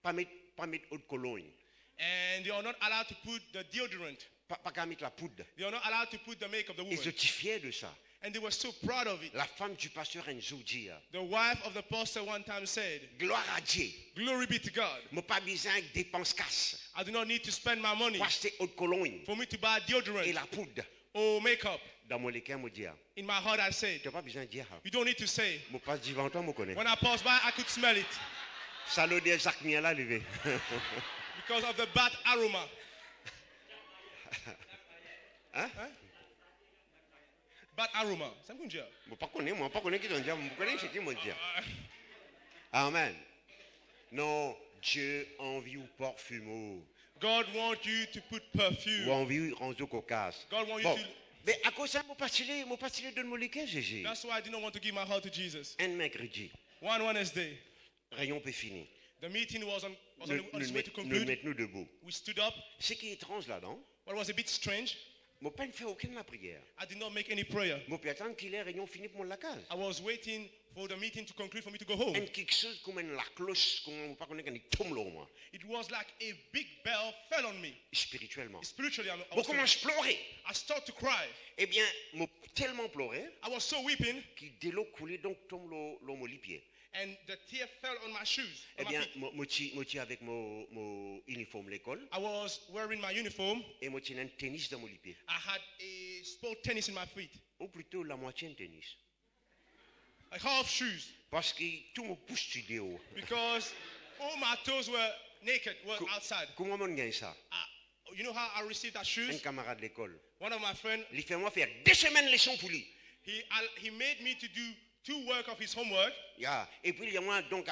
pas mettre haute cologne. And they are not allowed to put the deodorant. Pas qu'à mettre la poudre. They are not allowed to put the makeup, the Ils woman. étaient fiers de ça. And they were so proud of it. La femme du pasteur Enzo dit, The wife of the pastor one time said, gloire à Dieu. glory be to God. Je n'ai pas besoin de dépenses casse. I do not need to spend my money Pour acheter haute cologne for me to buy et deodorant la poudre. or makeup. Dans mon équin, je dis, In my heart, I said, tu n'as pas besoin de dire. you don't need to say. Je passe devant toi, je connais. When I passed by, I could smell it Ça l'odeur Jacques Miela levé. because of the bad aroma. Hein? Bad aroma. C'est comme ça. Je ne connais pas qui t'en dit, je connais ce qu'ils m'ont dit. Amen. Non, Dieu envie ou parfume God wants you to put ou perfume. envie rendu cocasse. God wants you Bon, to. mais à cause de ça, je pas de mon équin, Jésus. That's why I did not want to give my heart to Jesus. Un mercredi, One Wednesday, rayon peut fini. the meeting was on Nous its way to nous conclude. mettons debout. We stood up. Ce qui est étrange là-dedans, What was a bit strange, Mon père ne fait aucune la prière. I did not make any prayer. Mon père attend qu'il ait réunion finie pour la case. I was waiting for the meeting to conclude for me to go home. Et quelque chose comme la cloche, comme on ne pas connaître, qui tombe là au moins. It was like a big bell fell on me. Spirituellement. Spiritually, I Bon, comment je pleurais? I started to cry. Eh bien, moi tellement pleuré. I was so weeping. Qui de l'eau coulait donc tombe l'eau mon pied. And the tear fell on my shoes. Eh bien, moi avec mon uniforme l'école. I was wearing my uniform. Et moi un tennis dans mon pied. I had a sport tennis in my feet. Ou plutôt la moitié de tennis. Like half shoes. Parce que tout mon pouce du haut. Because all my toes were naked, were outside. Comment on gagne ça? You know how I received that shoes? Un camarade de l'école. One of my friends. Il fait moi faire 2 semaines leçon pour lui. He made me to do 2 work of his homework. Yeah. Et puis il y a moi donc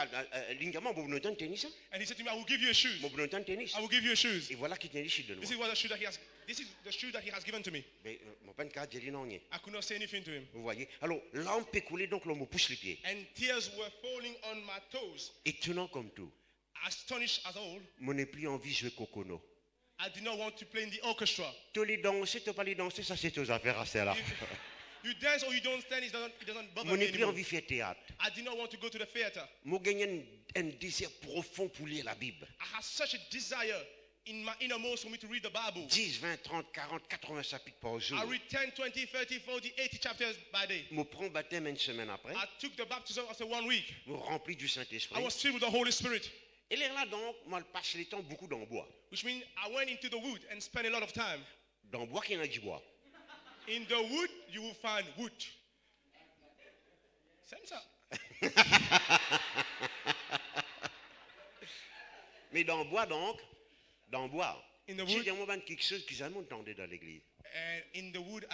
l'ingamment pour nous donner tennis. And he said to me, I will give you a shoes. Pour nous donner tennis. I will give you a shoes. Et voilà qui tennis chez de This is what the shoe that he has. This is the shoe that he has given to me. Mais mon père n'a dit non. I could not say anything to him. Vous voyez. Alors l'homme peut couler donc l'homme pousse les pieds. And tears were falling on my toes. Étonnant comme tout. Astonished as all. Mon n'ai plus envie de jouer cocono. I did not want to play in the orchestra. Tu les danser, tu pas les danser, ça c'est tes affaires à celle-là. You dance or you don't stand, it doesn't bother Mon me n'ai plus anymore. envie de faire théâtre. I did not want to go to the theater. Moi gagne un désir profond pour lire la Bible. I had such a desire in my innermost for me to read the Bible. 10, 20, 30, 40, 80 chapitres par jour. I read 10, 20, 30, 40, 80 chapters by day. Je prends baptême une semaine après. I took the baptism after 1 week. Je remplis du I Saint-Esprit. was filled with the Holy Spirit. Et là donc, moi je passe le temps beaucoup dans le bois. Which means I went into the wood and spent a lot of time. Dans le bois qu'il y a du bois. In the wood, you will find wood. C'est ça. Mais dans le bois donc, dans le bois, In the Dieu wood. dit moi quelque chose qui jamais entendu dans l'église. And in the wood,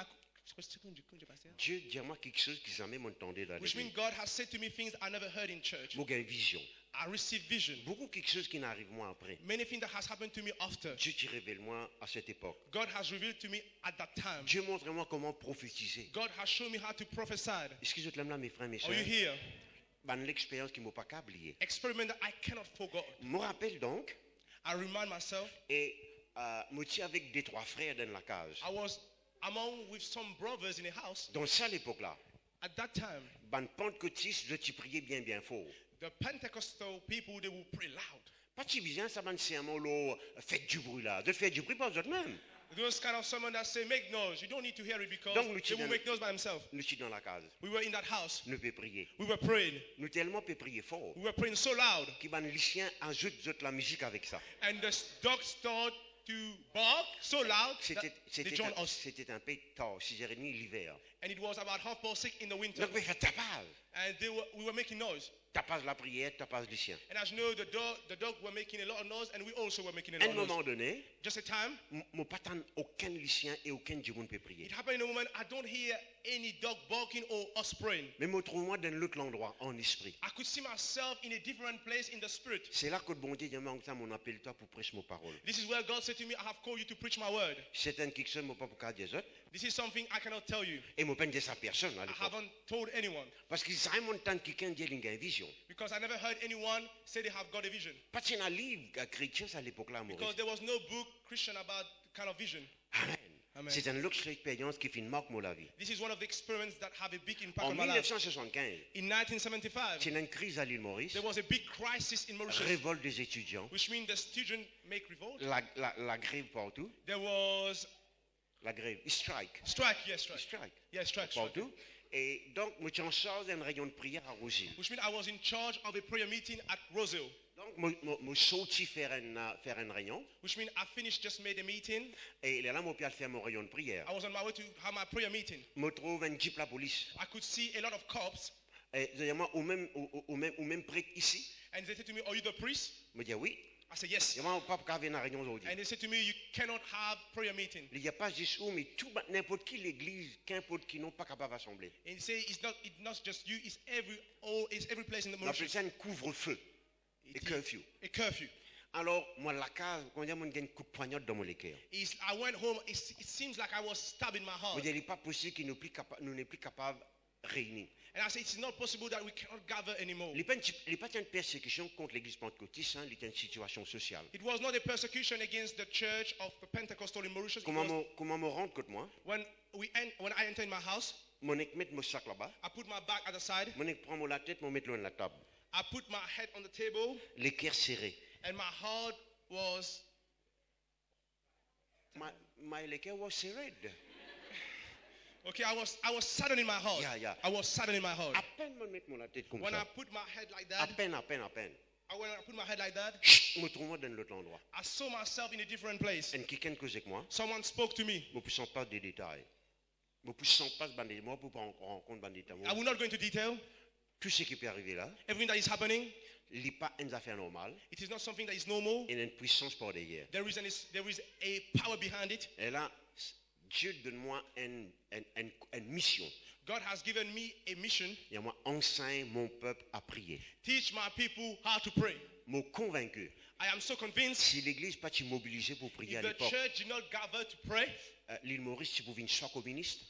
Dieu dit moi quelque chose qui jamais entendu dans which means l'église. God has said to me things I never heard in church. Moi j'ai une vision. I received vision. Beaucoup quelque chose qui n'arrive moi après. Many things that has happened to me after. Dieu te révèle moi à cette époque. God has revealed to me at that time. Dieu montre moi comment prophétiser. God has shown me how to prophesy. Est-ce que je t'aime là mes frères, mes Are you sœurs? here? Ben, l'expérience qui m'a pas qu'à oublier. Experiment that I cannot forget. Je me rappelle donc, I remind myself et je suis avec 2-3 frères dans la case. I was among with some brothers in a house. Dans cette époque-là, At that time, ben, pentecôtiste, je t'y priais bien bien fort. the Pentecostal people, they will pray loud. Pas si bien, ça ben, c'est un mot là, faites du bruit là. De faire du bruit par eux-mêmes. Those kind of someone that say make noise. You don't need to hear it because Donc, nous they will sommes- make noise by themselves. Nous sommes dans la case. We were in that house. Nous pouvons prier. We were praying. Nous tellement peut prier fort. We were praying so loud. Qui ben, les chiens ajoutent la musique avec ça. And the dog started to bark so loud that they joined us. C'était un peu tard, 6h30 l'hiver. And it was about 6:30 in the winter. Donc, on fait tapage. And we were making noise. Tapage la prière, tapage les chiens. And as you know, the dog were making a lot of noise, and we also were making a À lot un of moment noise. donné, Just a time, je pas tant aucun lycéen et aucun djimoun peut prier. it happened in a moment. I don't hear any dog barking or us praying. Mais je me trouve moi dans l'autre endroit, en esprit. I could see myself in a different place in the spirit. C'est là que le bon Dieu dit, mon appelle toi pour prêcher mon parole. This is where God said to me, I have called you to preach my word. C'est un quelque chose, je ne peux pas dire ça. This is something I cannot tell you. Et je ne peux pas dire ça à personne à I l'époque. haven't told anyone Parce que ça mon temps quelqu'un dit qu'il a une vision. because I never heard anyone say they have got a vision. Pas qu'il y a un livre chrétien à l'époque là, Because Maurice. there was no book Christian about kind of vision. Amen. Amen. C'est une autre expérience qui fait une marque dans la vie. This is one of the experiments that have a big impact En on my life. 1975, In 1975, c'est une crise à l'île Maurice. there was a big crisis in Mauritius, Révolte des étudiants. which means the students make revolt. La grève partout. There was La grève. Strike. strike, yes, strike. Strike. Yes, strike, strike. Partout. Et donc, je suis en charge d'une réunion de prière à Rosil. Which means I was in charge of a prayer meeting at Rosehill. Donc, je suis sorti faire une réunion. Which means I finished, just made a meeting. Et là, je suis faire mon réunion de prière. I was on my way to have my prayer meeting. Je trouve un jeep la police. I could see a lot of cops, Et moi, ou même prêtre ici. and they said to me, "Are you the priest?" Je dis oui. I said, "Yes." Je ne peux pas venir à la réunion aujourd'hui. And they said to me, "You cannot have prayer meeting." Il n'y a pas juste où, mais tout n'importe qui l'église, qu'importe qui n'ont pas capable d'assembler. And he said, "It's not just you. It's every place in the On appelle Mauritius. ça un couvre-feu. It Et is curfew. a curfew." Alors, moi, la case, quand il y a un coup de poignard dans mon cœur. I went home. It seems like I was stabbed in my Je heart. dis, il n'est pas possible qu'il nous n'est plus capable réunis. And I said, it's not possible that we cannot gather anymore. Il n'est pas une persécution contre l'église pentecôtiste, il est une situation sociale. It was not a persecution against the church of the Pentecostal in Mauritius. Comment me rendre compte moi? When I entered my house, Mon mettre mon sac là-bas. I put my back at the side. Mon prend la tête, mon mettre loin de la table. I put my head on the table. Les cœurs serrés. And my heart was. My cœur was serré. Okay, I was saddened in my heart. Yeah. I was saddened in my heart. À peine me mettre la tête comme when ça. I put my head like that. À peine. When I put my head like that. Me trouve dans l'autre endroit. I saw myself in a different place. Et quelqu'un cause avec moi. Someone spoke to me. Je ne pas des détails. Je ne pas bandit moi pour rencontrer bandit. I will not go into detail. Tout ce qui peut arriver là. Everything that is happening. Il n'est pas une affaire normale. It is not something that is normal. Il y a une puissance par derrière. There is a power behind it. Et là, Dieu donne-moi une mission. God has given me a mission. Et moi, enseigne mon peuple à prier. Teach my people how to pray. Me convaincu. I am so convinced. Si l'église pas mobilisée pour prier à l'époque. If the church did not gather to pray. L'île Maurice, tu pouvais soit communiste.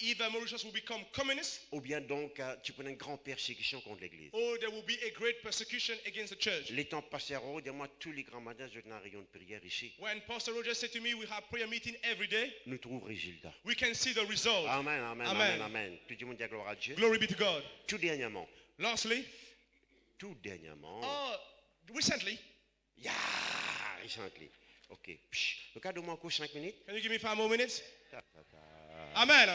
Either Mauritius will become communist. Ou bien donc tu prends une grande persécution contre l'église. Or there will be a great persecution against the church. Les temps passeront, dis-moi tous les grands matins je tenais un rayon de prière ici. When Pastor Roger said to me we have prayer meeting every day. Nous trouvons résultat. We can see the result. Amen. Tout le monde dit gloire à Dieu. Glory be to God. Tout dernièrement. Lastly. Recently. Recently. OK. Le cas de moi encore 5 minutes. Can you give me 5 more minutes? Amen.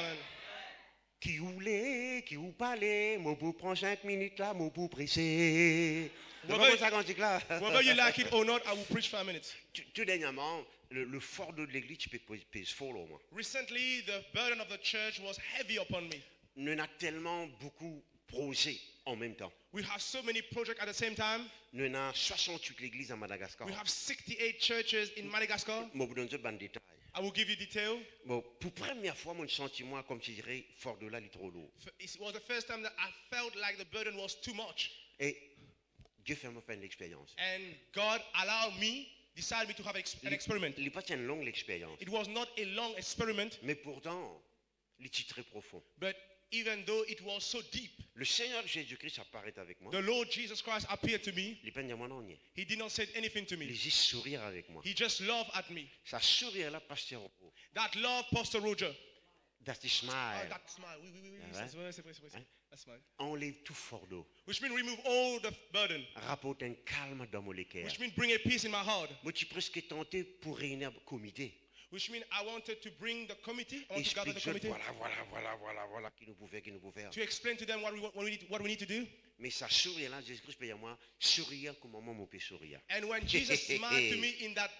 Qui ou parler, moi pour prendre 5 minutes là, moi pour presser. Whether you like it or not, I will preach 5 minutes. Tout dernièrement, le fardeau de l'église tu peux peser fort au moins. Recently, the burden of the church was heavy upon me. Nous avons tellement beaucoup projets en même temps. We have so many projects at the same time. Nous avons 68 églises à Madagascar. We have 68 churches in Madagascar. Je vous donne un détail. I will give you detail. Bon, pour la première fois, mon sentiment, comme tu dirais, fort de là, il est trop lourd. It was the first time that I felt like the burden was too much. Et Dieu fait me faire une expérience. And God allowed me, decided me to have an experiment. Il n'est pas une longue expérience. It was not a long experiment. Mais pourtant, il est très profond. But even though it was so deep, le Seigneur Jésus-Christ apparaît avec moi. The Lord Jesus Christ appeared to me. Il pas dire mon nom. He did not say anything to me. Il juste sourire avec moi. He just laughed at me. Ça sourire là, Pasteur Roger. That love, Pastor Roger. That smile. That smile. Oui. That smile. Enlève tout fardeau. Which means remove all the burden. Rapporte un calme dans mon cœur. Which means bring a peace in my heart. Moi, je suis presque tenté pour réunir un comité. Which means I wanted to bring the committee. I want to gather the committee. Voilà, qui nous pouvait faire. To explain to them what we need to do. Mais ça sourire là, Jésus-Christ peut dire moi, sourire comme moi peut sourire. And when Jesus smiled to me in that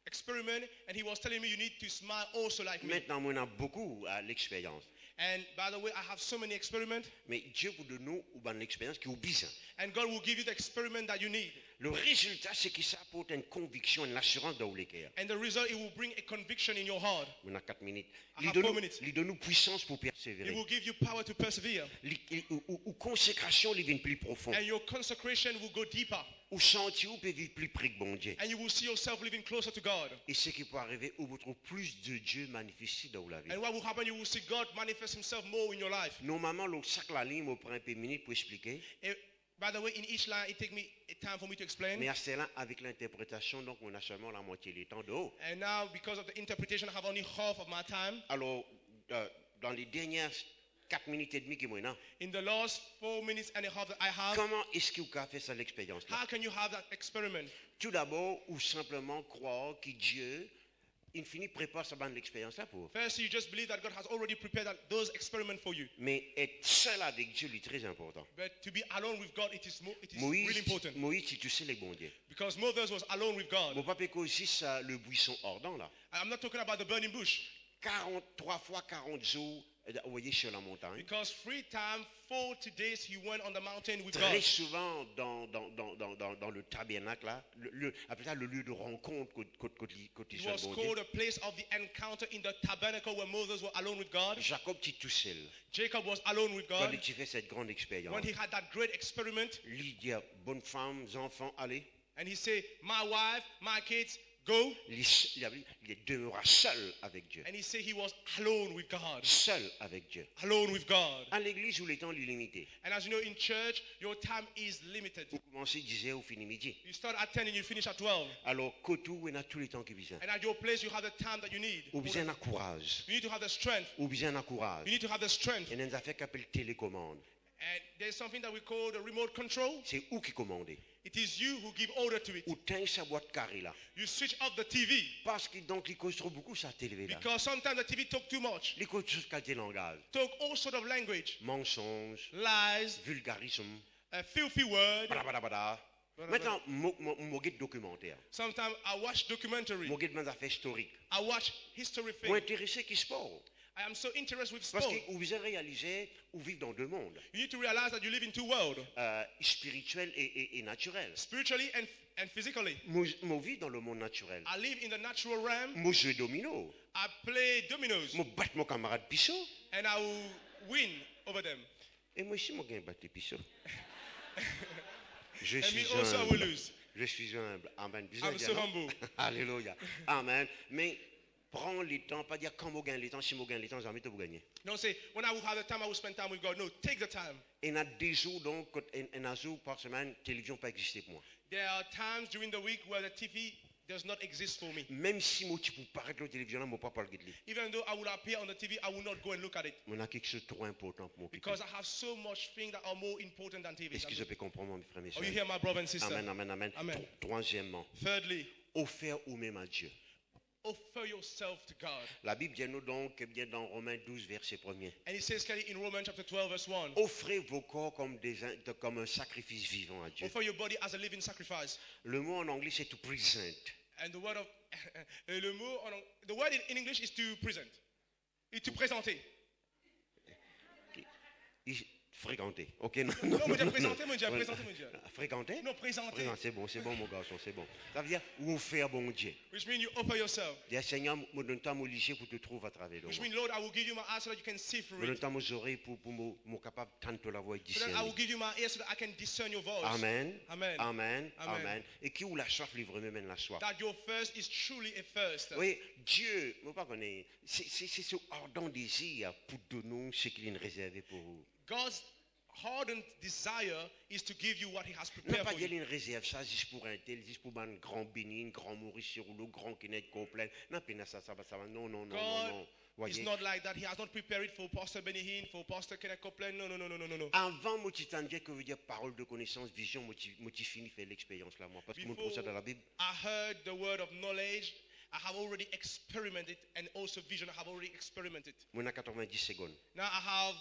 experiment, and he was telling me you need to smile also like me. Maintenant, on a beaucoup l'expérience. And by the way, I have so many experiments. Mais Dieu vous donne nous une expérience qui est besoin. And God will give you the experiment that you need. Le résultat, c'est que ça apporte une conviction, une assurance dans le cœur. And the result, it will bring a conviction in your heart. On a 4 minutes. I have 4 minutes. Il donne nous puissance pour persévérer. It will give you power to persevere. Ou consécration, il devient plus profond. And your consecration will go deeper. Ou sentir ou peut vivre plus près de bon Dieu. And you will see yourself living closer to God. Et ce qui peut arriver, où vous trouvez plus de Dieu manifesté dans la vie. And what will happen, you will see God manifest Himself more in your life. Normalement, le sac la ligne, me prend un peu de minutes pour expliquer. By the way, in each line, it takes me a time for me to explain. Mais à cela, avec l'interprétation, donc on a seulement la moitié du temps de haut. And now, because of the interpretation, I have only half of my time. Alors, dans les dernières 4 minutes et demie qui m'ont in the last 4 minutes and a half that I have, comment est-ce que vous avez fait cette expérience-là? How can you have that experiment? Tout d'abord, ou simplement croire que Dieu, il finit prépare sa bande l'expérience-là pour. First, you just believe that God has already prepared those experiments for you. Mais être seul avec Dieu est très important. But to be alone with God, it is really important. Moïse, tu sais les bons dieux. Because Moses was alone with God. Mon papa aussi ça le buisson ardent là. I'm not talking about the burning bush. 43 fois 40 jours envoyé sur la montagne. Because 3 times 40 days he went on the mountain with Très God. souvent dans le tabernacle là, après ça le lieu de rencontre côté It was called a place of the encounter in the tabernacle where Moses was alone with God. Jacob était tout seul. Jacob was alone with God. Quand il fait cette grande expérience. When he had that great experiment. Il dit bonne femme, enfants, allez. And he said, my wife, my kids, go. Il demeura seul avec Dieu. And he said he was alone with God. Seul avec Dieu. Alone with God. À l'église où le temps est limité. And as you know, in church, your time is limited. Vous commencez 10h, vous finissez midi. You start at 10 and you finish at 12. Alors, Kotou, on a tous les temps qui besoin. And at your place, you have the time that you need. Ou besoin de courage. You need to have the strength. Ou besoin de courage. You need to have the strength. Il y a une affaire qui s'appelle télécommande. And there's something that we call the remote control. C'est où qui commande. It is you who give order to it. Ou t'as sa boîte carrée là. You switch off the TV. Parce que donc, il cause trop beaucoup ça télé là. Because sometimes the TV talk too much. Il cause tout qualité langage. Talk all sort of language. Mensonges. Lies. Vulgarisme. A filthy word. Maintenant, je regarde documentaire. Sometimes I watch documentary. Je regarde des affaires historiques. I watch history Je films. m'intéresse qui sport. I am so interested with Parce sport. que vous avez réalisé, vous vivez dans deux mondes. You need to realize that you live in two worlds. Spirituel et naturel. Spiritually and physically. Moi, je vis dans le monde naturel. I live in the natural realm. Moi, je joue domino. I play dominoes. Je bats mon camarade Pisso. And I will win over them. Et moi aussi, je gagne battre Pisso. Je And suis me also I will lose. Je suis humble. Amen. I'm so humble. Alléluia. Amen. Mais prends le temps, pas dire quand je gagne le temps, si je gagne le temps, j'ai envie de vous gagner. Don't say, when I will have the time, I will spend time with God. No, take the time. Et il y a des jours, donc, un jour par semaine, la télévision n'a pas existé pour moi. There are times during the week where the TV does not exist for me. Même si moi, tu peux paraître la télévision, je ne peux pas parler de lui. Even though I will appear on the TV, I will not go and look at it. Mais il y a quelque chose de trop important pour moi. Because I have so much things that are more important than TV. Est-ce que je peux comprendre, mes frères et Oh, you sœurs? hear my brother and sister? Amen, amen, amen. Amen. Troisièmement, Thirdly, offert ou même à Dieu. offer yourself to God. La Bible dit nous donc, bien dans Romains 12, verset 1er. And it says clearly in Romans chapter 12, verse 1. Offrez vos corps comme un sacrifice vivant à Dieu. Offer your body as a living sacrifice. Le mot en anglais, c'est to present. And the word of the word in English is to present. It's to présenter. Fréquenter. Ok, non, mais présenter, mon Dieu, présenter, mon Dieu. Fréquenter? Non, présenter. C'est bon, mon garçon, c'est bon. Ça veut dire, ou faire bon Dieu. Which means you offer yourself. Dis, Seigneur, me donne temps mon lycée pour te trouver à travers de moi. Which means, Lord, I will give you my eyes so that you can see through Me donne it. temps mes oreilles pour me capable d'entendre la voix et So that I discerner. will give you my ears so that I can discern your voice. Amen. Amen. Amen. Amen. Amen. Et qui ou la soif livre même la soif. That your thirst is truly a thirst. Oui, Dieu, je ne pas connaître, c'est ce ardent désir pour donner ce qu'il a réservé pour vous. God's ardent desire is to give you what He has Non prepared pas for qu'il you. y a une réserve, ça juste pour un tel, juste pour un grand béni, un grand Maurice sur le grand qui n'est complet. Non, ça va. Non. God is Voyez. not like that. He has not prepared it for Pastor Benny Hinn, for Pastor Kenneth Copeland. No. Avant, moi, tu t'entendais que veut dire parole de connaissance, vision, moi, tu finis faire l'expérience là, moi. Parce que mon Before procès dans la Bible. I heard the word of knowledge, I have already experimented, and also vision, I have already experimented. Moi, on a 90 secondes. Now I have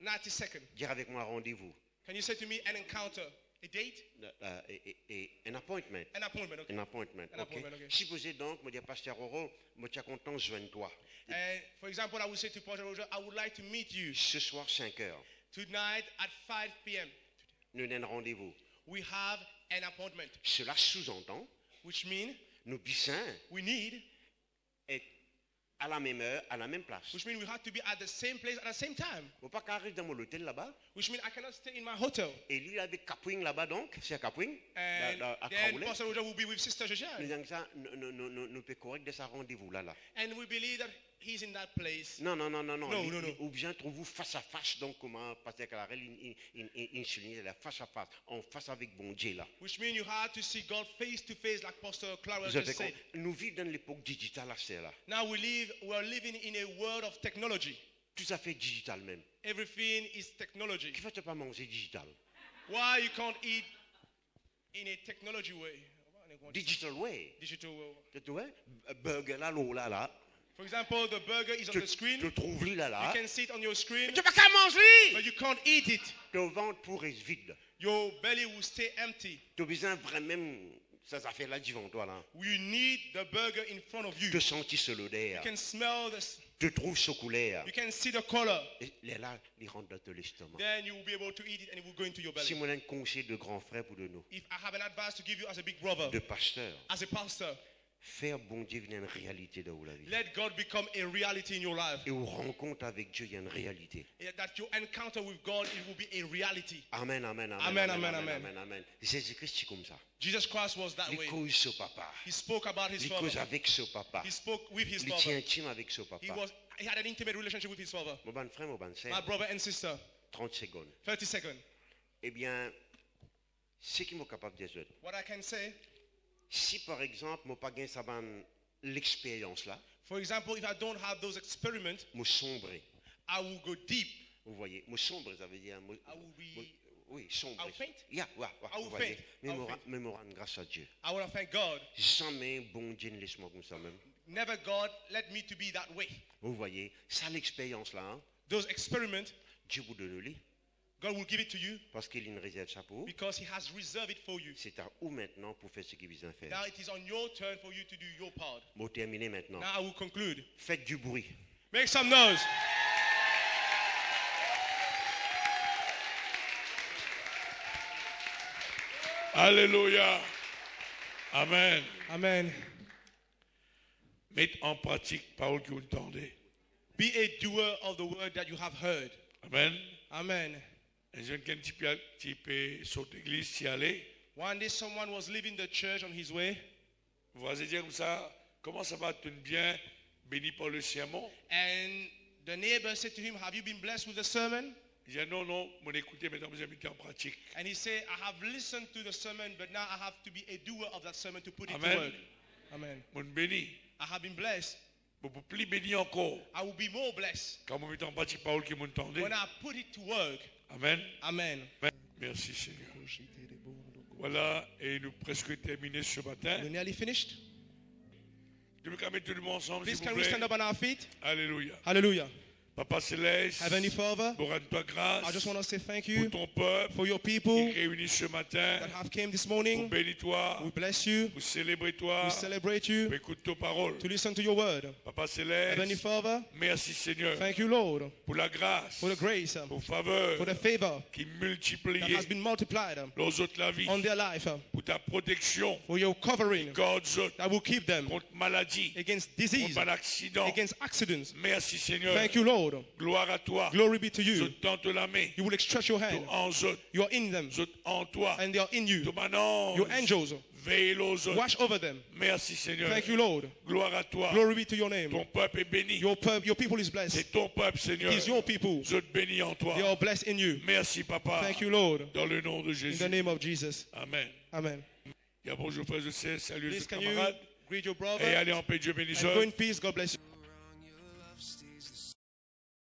90 seconds. Dire avec moi rendez-vous. Can you say to me an encounter, a date? Un appointment. An appointment, okay. Un appointment. An appointment, okay. Supposez donc, me dire, Pasteur Oro, moi, tu as content, joins-toi. And for example, I would say to Pastor Roger, I would like to meet you Ce soir, 5 heures. tonight at 5 p.m. Nous avons un rendez-vous. We have an appointment, Cela sous-entend, which means nous puissions we need, être à la même heure, à la même place. which means we have to be at the same place at the same time, On ne peut pas arriver dans mon hôtel là-bas. which means I cannot stay in my hotel. Et lui, il avait Capouing là-bas, donc, c'est à Capouing, And à then Kaoulé. Pastor Roger will be with Sister Nous Jojan. disons que ça, nous peut correct de sa rendez-vous là. And we believe that he's in that place. Non. No. Ou bien trouve-vous face à face, donc comment Pasteur Calarel, il souligne la face à face, en face avec bon Dieu là. Which means you have to see God face to face, like Pastor Clara Vous avez just said. compris? Nous vivons dans l'époque digitale là, c'est là. Now we are living in a world of technology. Tout à fait digital même. Everything is technology. Qui fait pas manger digital? Why you can't eat in a technology way? Digital way. Digital way. Tu vois? Burger là, l'eau là. For example, the burger is on the screen. Tu trouves lui là. You can see it on your screen, Tu peux pas manger. but you can't eat it. Ton ventre pourrait être vide. Your belly will stay empty. Tu as besoin vraiment, ça fait là devant toi là. You need the burger in front of you. Tu sentis ce l'odeur. You can smell this. Tu trouves ce couleur. You can see the color. Et là, il rentre dans ton estomac. Then you will be able to eat it and it will go into your belly. Si moi j'ai un conseil de grand frère pour de nous, If I have an advice to give you as a big brother, de pasteur, as a pastor, faire bon Dieu venir une réalité dans la vie. let God become a reality in your life. Et au rencontre avec Dieu, il y a une réalité. That your encounter with God, it will be a reality. Amen. Amen. Jésus-Christ, c'est comme ça. Jesus Christ was that Il way. cause ce papa. He spoke about his Il father. cause avec son papa. He spoke with his Il était father. intime avec son papa. He had an intimate relationship with his father. Mon bon frère, mon bon sœur, My brother and sister. 30 secondes. 30 seconds. Eh bien, ce qui m'est capable de dire, What I can say, si par exemple, je n'ai pas gagné l'expérience là, for example, if I don't have those experiments, je sombre. I will go deep. Vous voyez, je sombre, ça veut dire. Oui, sombre. I will faint. Yeah, ouais, I will vous voyez. faint. Mais I will je faint. me rends grâce à Dieu. I want to thank God. Jamais bon Dieu ne laisse-moi comme ça même. Never God let me to be that way. Vous voyez, ça l'expérience là, hein, Those experiments, Dieu vous donne lui, God will give it to you parce qu'il une réserve ça pour vous. because He has reserved it for you. C'est à vous maintenant pour faire ce qu'il vous a fait. Now it is on your turn for you to do your part. Bon, terminé maintenant. Now I will conclude. Faites du bruit. Make some noise. Alléluia. Amen. Amen. Mettez en pratique parole que vous entendez. Be a doer of the word that you have heard. Amen. Amen. Un jeune qui a un petit peu sauté l'église, s'y aller. One day someone was leaving the church on his way, Vous allez dire comme ça, comment ça va, tout bien, béni par le sermon? and the neighbor said to him, "Have you been blessed with the sermon?" Il dit non, non, mon écoutez, maintenant vous avez mis en pratique. And he said, "I have listened to the sermon, but now I have to be a doer of that sermon to put it to Amen. work." Amen. Mon béni, I have been blessed. vous pouvez plus béni encore. I will be more blessed Quand vous mettez en pratique parole que vous entendez. when I put it to work. Amen. Amen. Merci Seigneur. Voilà, et nous presque terminé ce matin. We're nearly finished. Je veux mettre tout le monde ensemble, Please, s'il can vous we plaît. stand up on our feet? Alléluia. Hallelujah. Papa Céleste, Heavenly Father, pour rendre-toi grâce I just want to say thank pour you ton peuple for your qui people est réuni ce matin. that have came this Pour morning. bénir toi, We bless you. pour célébrer toi, We celebrate you. pour écouter ta parole. To listen to your word. Papa Heavenly Céleste, Father, merci Seigneur thank you, Lord, pour la grâce, for the grace, pour faveur for the favor qui that multiplie has been multiplied les autres la vie, on their life, pour ta protection, for your covering garde autres that will keep them contre maladie, against contre disease, un accident. against accidents. Merci Seigneur. Thank you, Lord. Gloire à toi. Glory be to Je you. tente la main. You will stretch your Tout hand. en autres, You are in them, je en toi. and they are in you. Tout mon Your ange, angels, veille aux autres. watch over them. Merci Seigneur. Thank you, Lord. Gloire à toi. Glory be to your name. Ton peuple est béni. Your people is blessed. C'est ton peuple Seigneur. It is your people. Je te bénis en toi. They are blessed in you. Merci Papa. Thank you, Lord. Dans le nom de In Jésus. the name of Jesus. Amen. Amen. Et bonjour frère, je sais, salut les Please, can you camarades. greet your Et brother allez en paix, Dieu bénisse. and go in peace. God bless you.